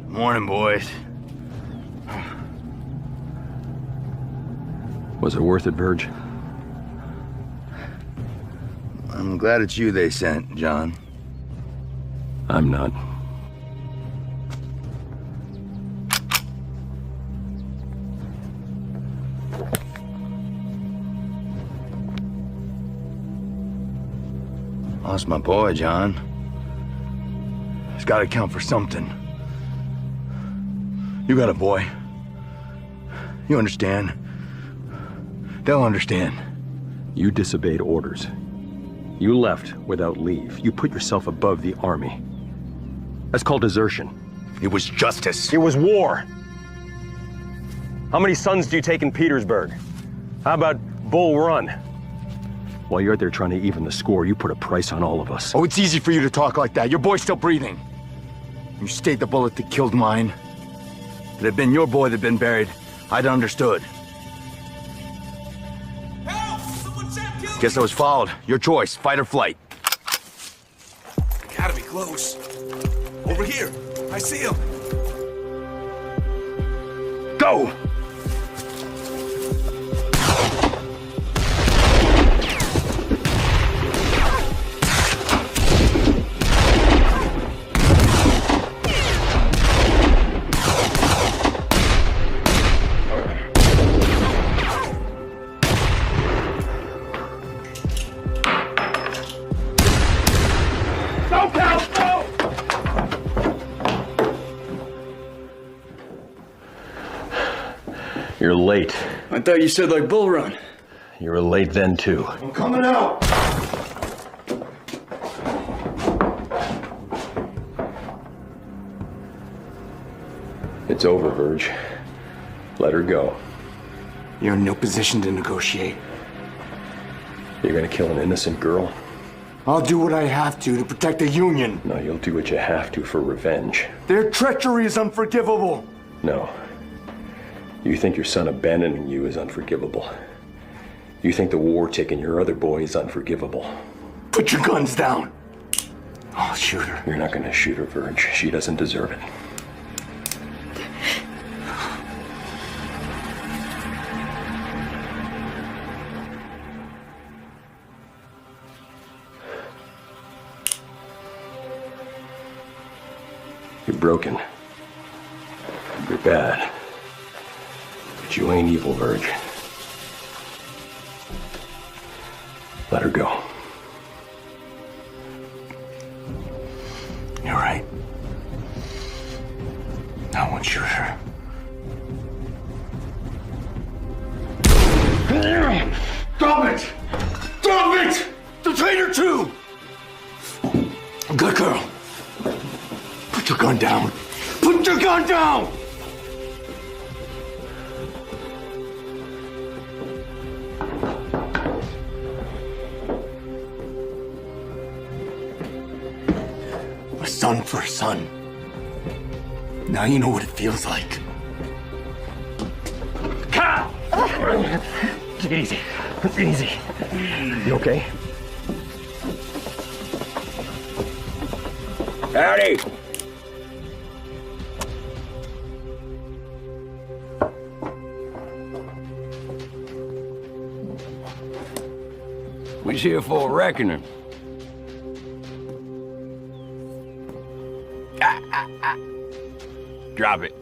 Morning, boys. Was it worth it, Verge? I'm glad it's you they sent, John. I'm not. Lost my boy, John. It's gotta count for something. You got a boy. You understand. They'll understand. You disobeyed orders. You left without leave. You put yourself above the army. That's called desertion. It was justice. It was war. How many sons do you take in Petersburg? How about Bull Run? While you're out there trying to even the score, you put a price on all of us. Oh, it's easy for you to talk like that. Your boy's still breathing. You stayed the bullet that killed mine. If it had been your boy that'd been buried, I'd have understood. Guess I was followed. Your choice, fight or flight. Gotta be close. Over here. I see him. Go! You're late. I thought you said like Bull Run. You were late then, too. I'm coming out. It's over, Verge. Let her go. You're in no position to negotiate. You're gonna kill an innocent girl? I'll do what I have to protect the Union. No, you'll do what you have to for revenge. Their treachery is unforgivable. No. You think your son abandoning you is unforgivable. You think the war taking your other boy is unforgivable. Put your guns down. I'll shoot her. You're not gonna shoot her, Verge. She doesn't deserve it. You're broken. You're bad. But you ain't evil, Verge. Let her go. You're right. I won't shoot her. Stop it! Stop it! The traitor too! Good girl. Put your gun down. Put your gun down! A son for a son. Now you know what it feels like. Take it easy. Easy. You okay? Howdy. We's here for a reckoning. Drop it.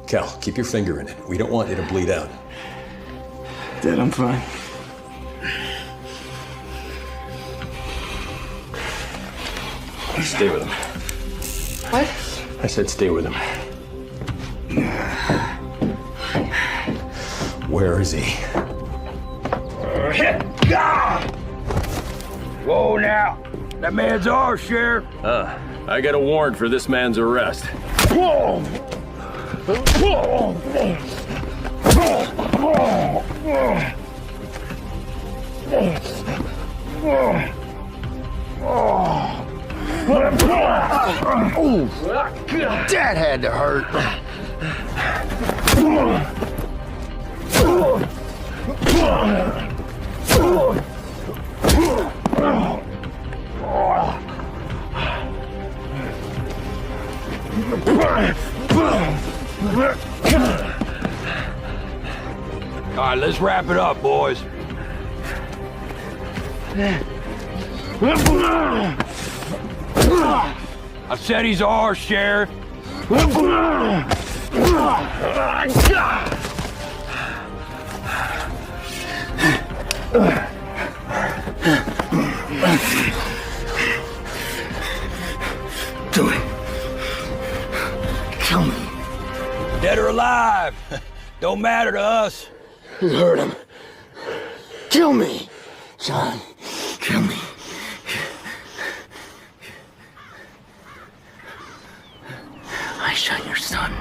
Cal, keep your finger in it. We don't want you to bleed out. Dad, I'm fine. Stay with him. What? I said stay with him. Where is he? Whoa now. That man's ours, Sheriff. I got a warrant for this man's arrest. Whoa! That had to hurt. All right, let's wrap it up, boys. I said he's ours, Sheriff. Do it. Kill me. Dead or alive, don't matter to us. You heard him. Kill me, John. Kill me. I shot your son.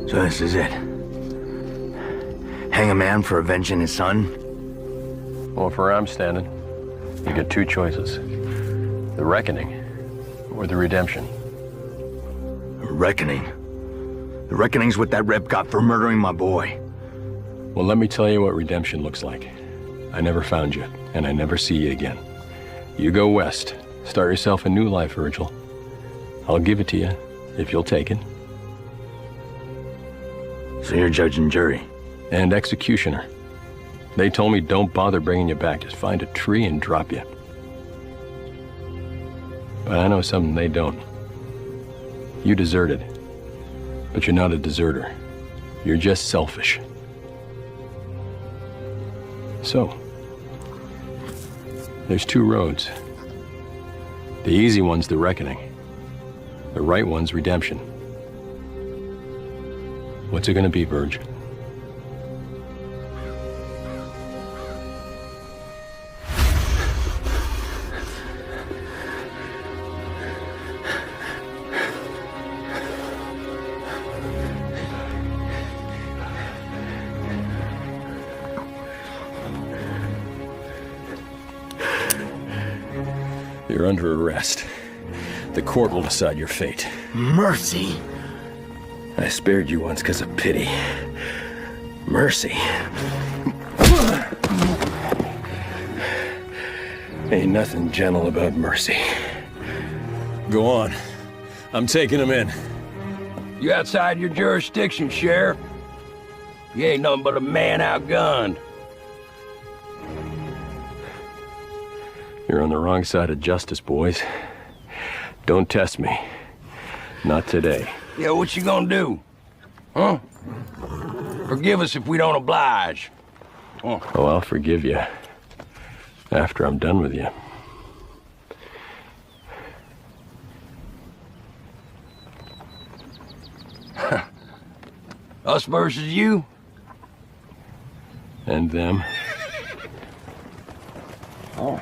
So this is it. Hang a man for avenging his son? Well, for where I'm standing, you get two choices. The reckoning or the redemption. Reckoning? The reckoning's what that rep got for murdering my boy. Well, let me tell you what redemption looks like. I never found you, and I never see you again. You go west. Start yourself a new life, Virgil. I'll give it to you, if you'll take it. So you're judge and jury? And executioner. They told me don't bother bringing you back. Just find a tree and drop you. But I know something they don't. You deserted. But you're not a deserter. You're just selfish. So, there's two roads. The easy one's the reckoning. The right one's redemption. What's it gonna be, Virg? You're under arrest. The court will decide your fate. Mercy? I spared you once because of pity. Mercy. Ain't nothing gentle about mercy. Go on. I'm taking him in. You outside your jurisdiction, Sheriff. You ain't nothing but a man outgunned. You're on the wrong side of justice, boys. Don't test me. Not today. Yeah, what you gonna do? Huh? Forgive us if we don't oblige. Oh, I'll forgive you. After I'm done with you. Us versus you? And them. Oh.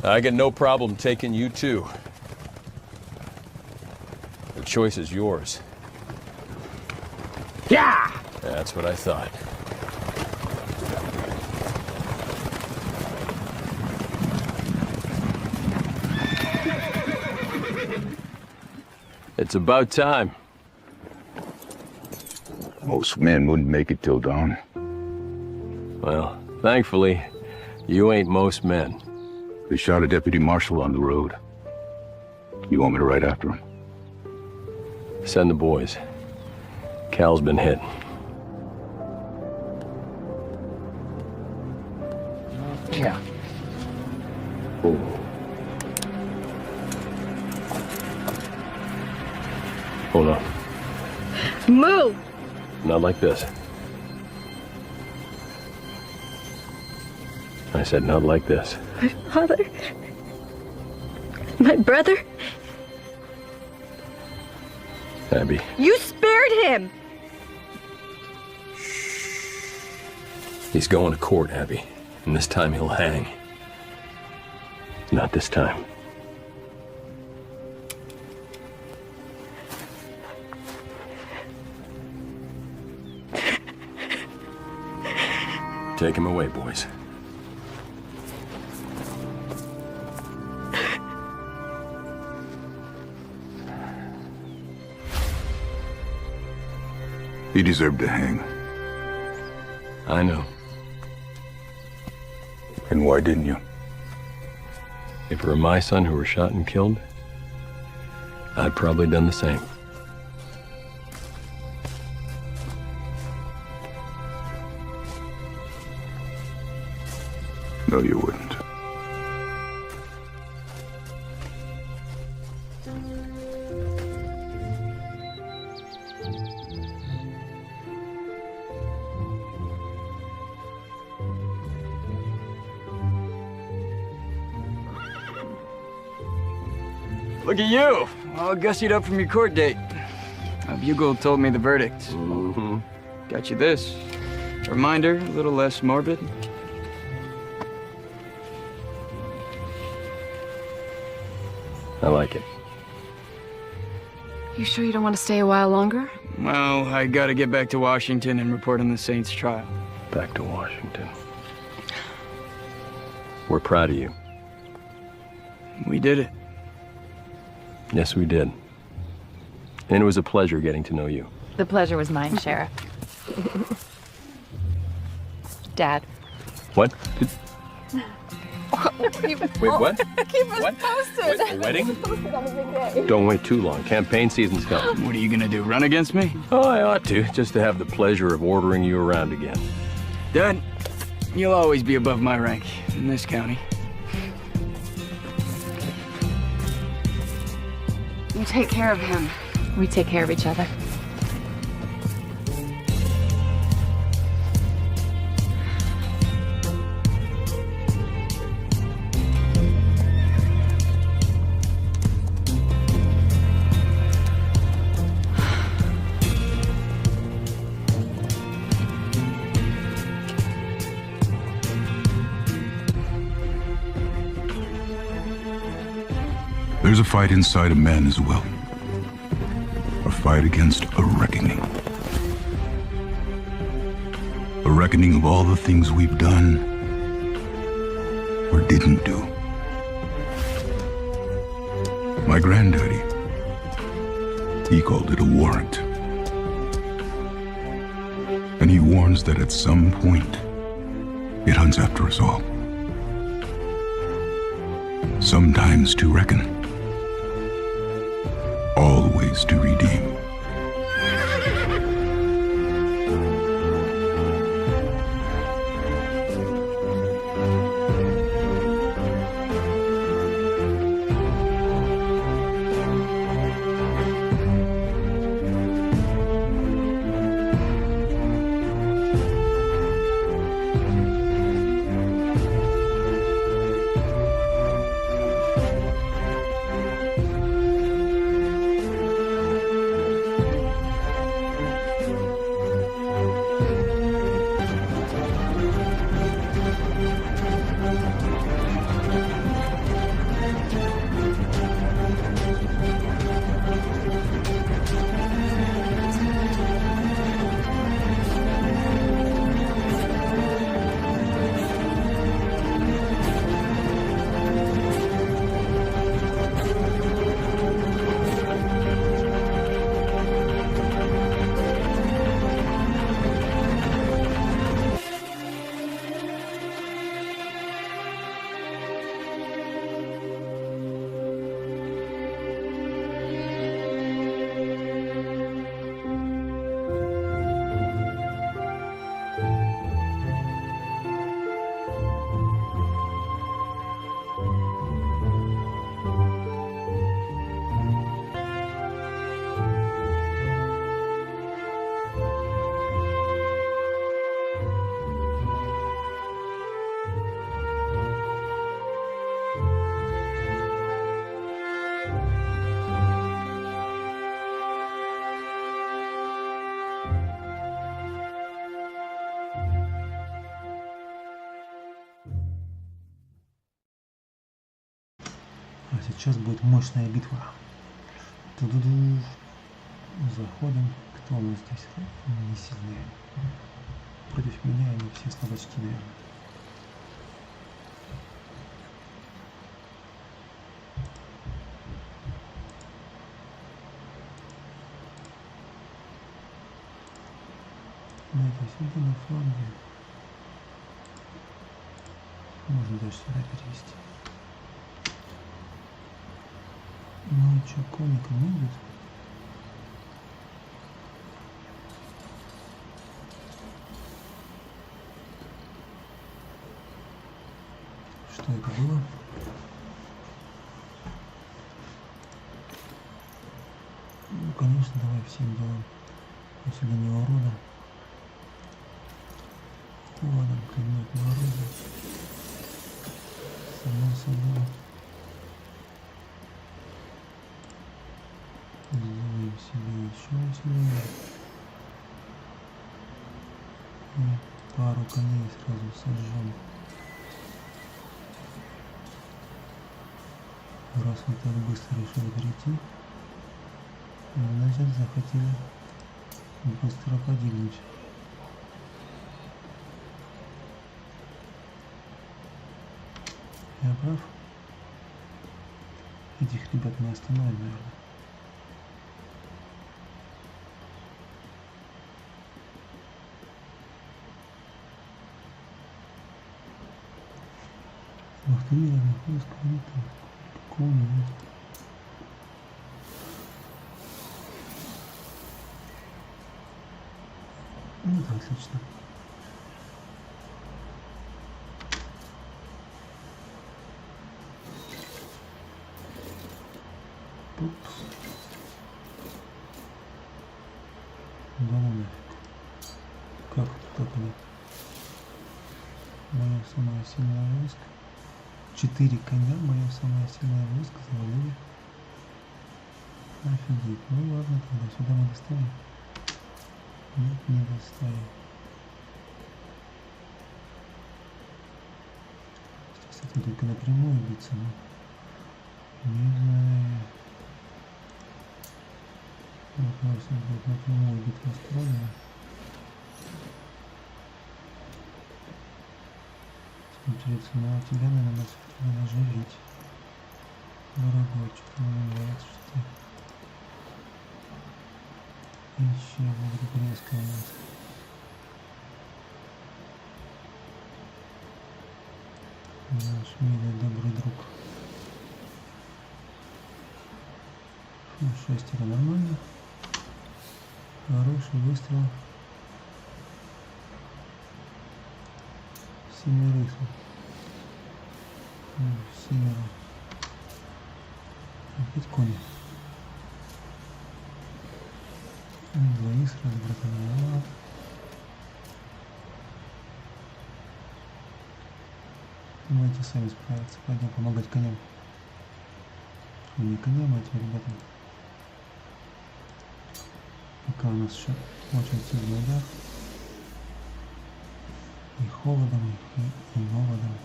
I got no problem taking you too. The choice is yours. Yeah! That's what I thought. It's about time. Most men wouldn't make it till dawn. Well, thankfully, you ain't most men. They shot a deputy marshal on the road. You want me to ride after him? Send the boys. Cal's been hit. Yeah. Hold on. Move! Not like this. I said not like this. My father. My brother. Abby. You spared him! He's going to court, Abby. And this time he'll hang. Not this time. Take him away, boys. He deserved to hang. I know. And why didn't you? If it were my son who were shot and killed, I'd probably done the same. No, you wouldn't. Look at you, all gussied up from your court date. A bugle told me the verdict. Mm-hmm. Got you this. A reminder, a little less morbid. I like it. You sure you don't want to stay a while longer? Well, I gotta get back to Washington and report on the Saints' trial. Back to Washington. We're proud of you. We did it. Yes, we did. And it was a pleasure getting to know you. The pleasure was mine, Sheriff. Dad. What? Wait, what? Keep us posted. A wedding? Posted on a big day. Don't wait too long. Campaign season's coming. What are you gonna do, run against me? Oh, I ought to, just to have the pleasure of ordering you around again. Dad, you'll always be above my rank in this county. You take care of him. We take care of each other. There's a fight inside a man as well. A fight against a reckoning. A reckoning of all the things we've done or didn't do. My granddaddy, he called it a warrant. And he warns that at some point, it hunts after us all. Sometimes to reckon. Always to redeem. А сейчас будет мощная битва. Ту-ду-ду. Заходим. Кто у нас здесь? Не сильные. Против меня они все слабачки, наверное. Знаете, сюда на фланге. Можно даже сюда перевести. Ну и что, конника не идет? Что это было? Ну, конечно, давай всем делам усиление урода. Холодом, клинок мороза. Само собой. Сделаем себе еще усиление. И пару коней сразу сожжем. Раз вы так быстро решили перейти, значит захотели быстро погибнуть. Я прав? Этих ребят мы остановим, наверное. Бахтерированный поиск валюты. Кони, нет. Ну, это отлично. Упс. Да ну нафиг. Как это так нет? Мое самое сильное войско. 4 коня, мое самое сильное войско завалили. Офигеть. Ну ладно, тогда сюда мы доставим. Нет, не доставим. Кстати, только напрямую биться, но не знаю. Вопрос будет напрямую битва устроена. Смотрится, ну а тебя, наверное, надо живить. Дорогой, что-то мне нравится, что ты еще вдруг резко у нас. Наш милый добрый друг. 6 нормально. Хороший выстрел. 7 7. Опять кони. Двоих сразу, братан. Давайте сами справиться. Пойдем помогать коням. Не коням, а этим ребятам. Пока у нас еще очень сильный удар. И холодом, и голодом.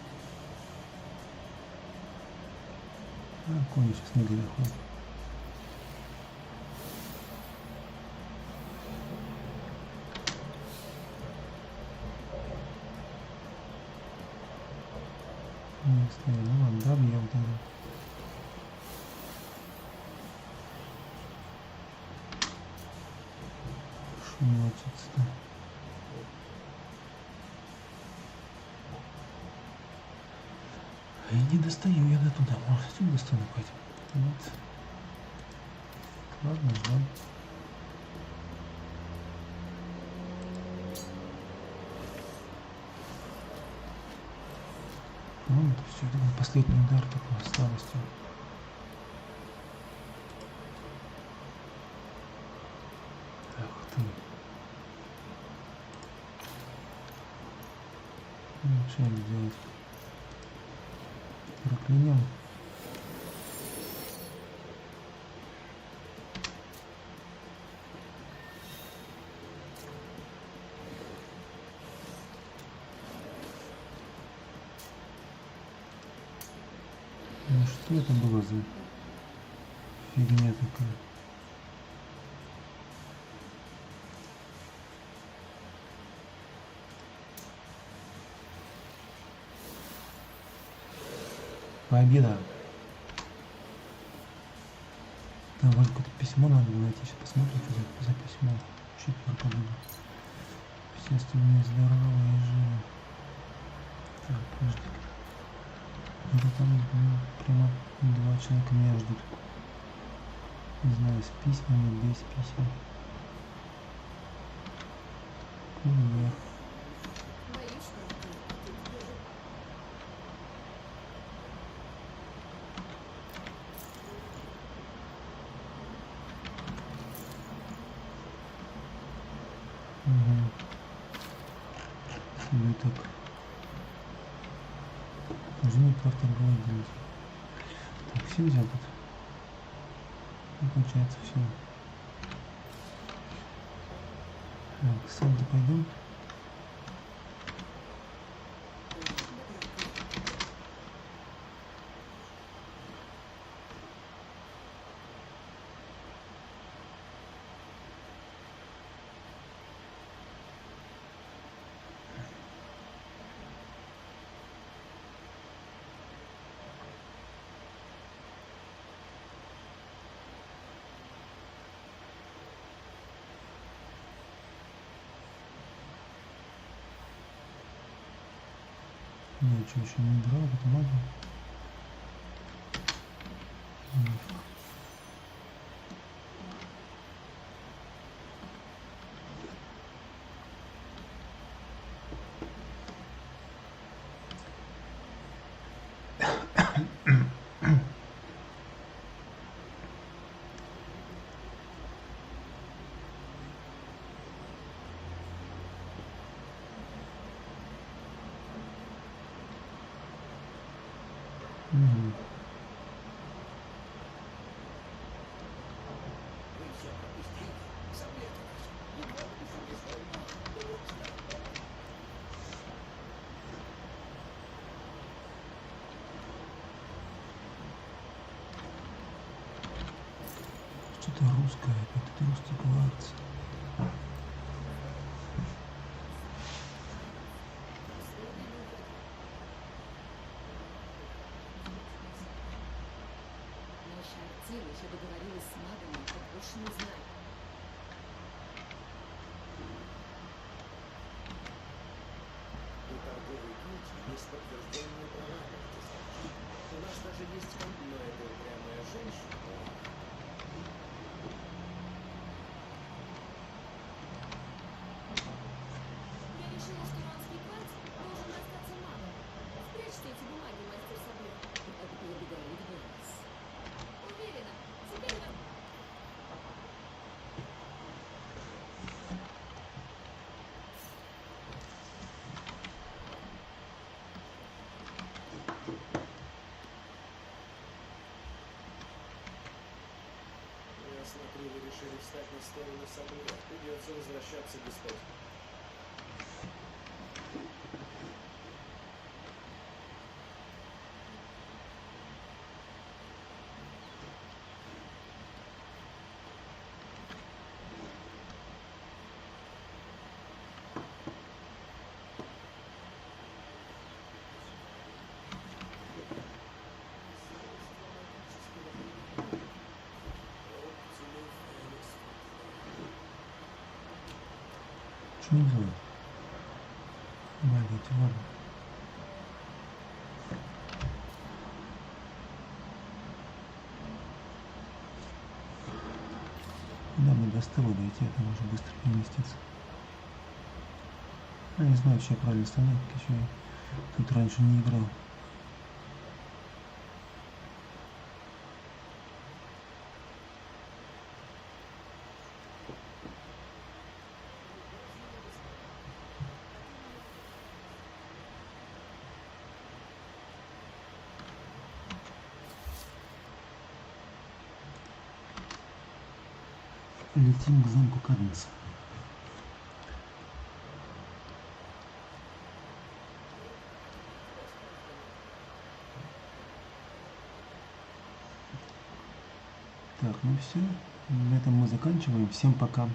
А кони сейчас не доходят. Не стоит, ну ладно, добьем тогда. Шумочится-то. И не достаю я до туда. Может, отсюда достану пойти? Нет. Ладно, ждем. Ну, это все, это был последний удар такой осталось. Ах ты. Ну, что делать? Проклянем. Ну что это было за фигня такая? Победа! Там вроде какое-то письмо надо было найти. Сейчас посмотрим, что за письмо. Чуть пропадало. Все остальные здоровые и живы. Так, подожди. Это там прямо 2 человека меня ждут. Не знаю, с письмами, без писем. Курьер. Так. Нужно прав торговый делать. Так, все взял тут. И получается все. Так, к Санте пойдем. Я что, еще не убрал эту магию? Что-то русское, это русский кварц. Я договорилась с магами, как больше не знаю. У торговой гильдии есть подтверждение права. У нас даже есть но это упрямая женщина. Я решила, что ранский кварц должен остаться магом. Спрячьте эти бумаги, мастер Сабле. И поблагодарит вас. Уверена, теперь вам... Я смотрю, вы решили встать на сторону Сабле. Придется возвращаться к господину. Что не делать? Магия, ладно. Да, мне до стола дойти, это можно быстро переместиться. Я не знаю, что я правильно стану, еще я тут раньше не играл. Летим к замку Каденса. Так, ну все. На этом мы заканчиваем. Всем пока.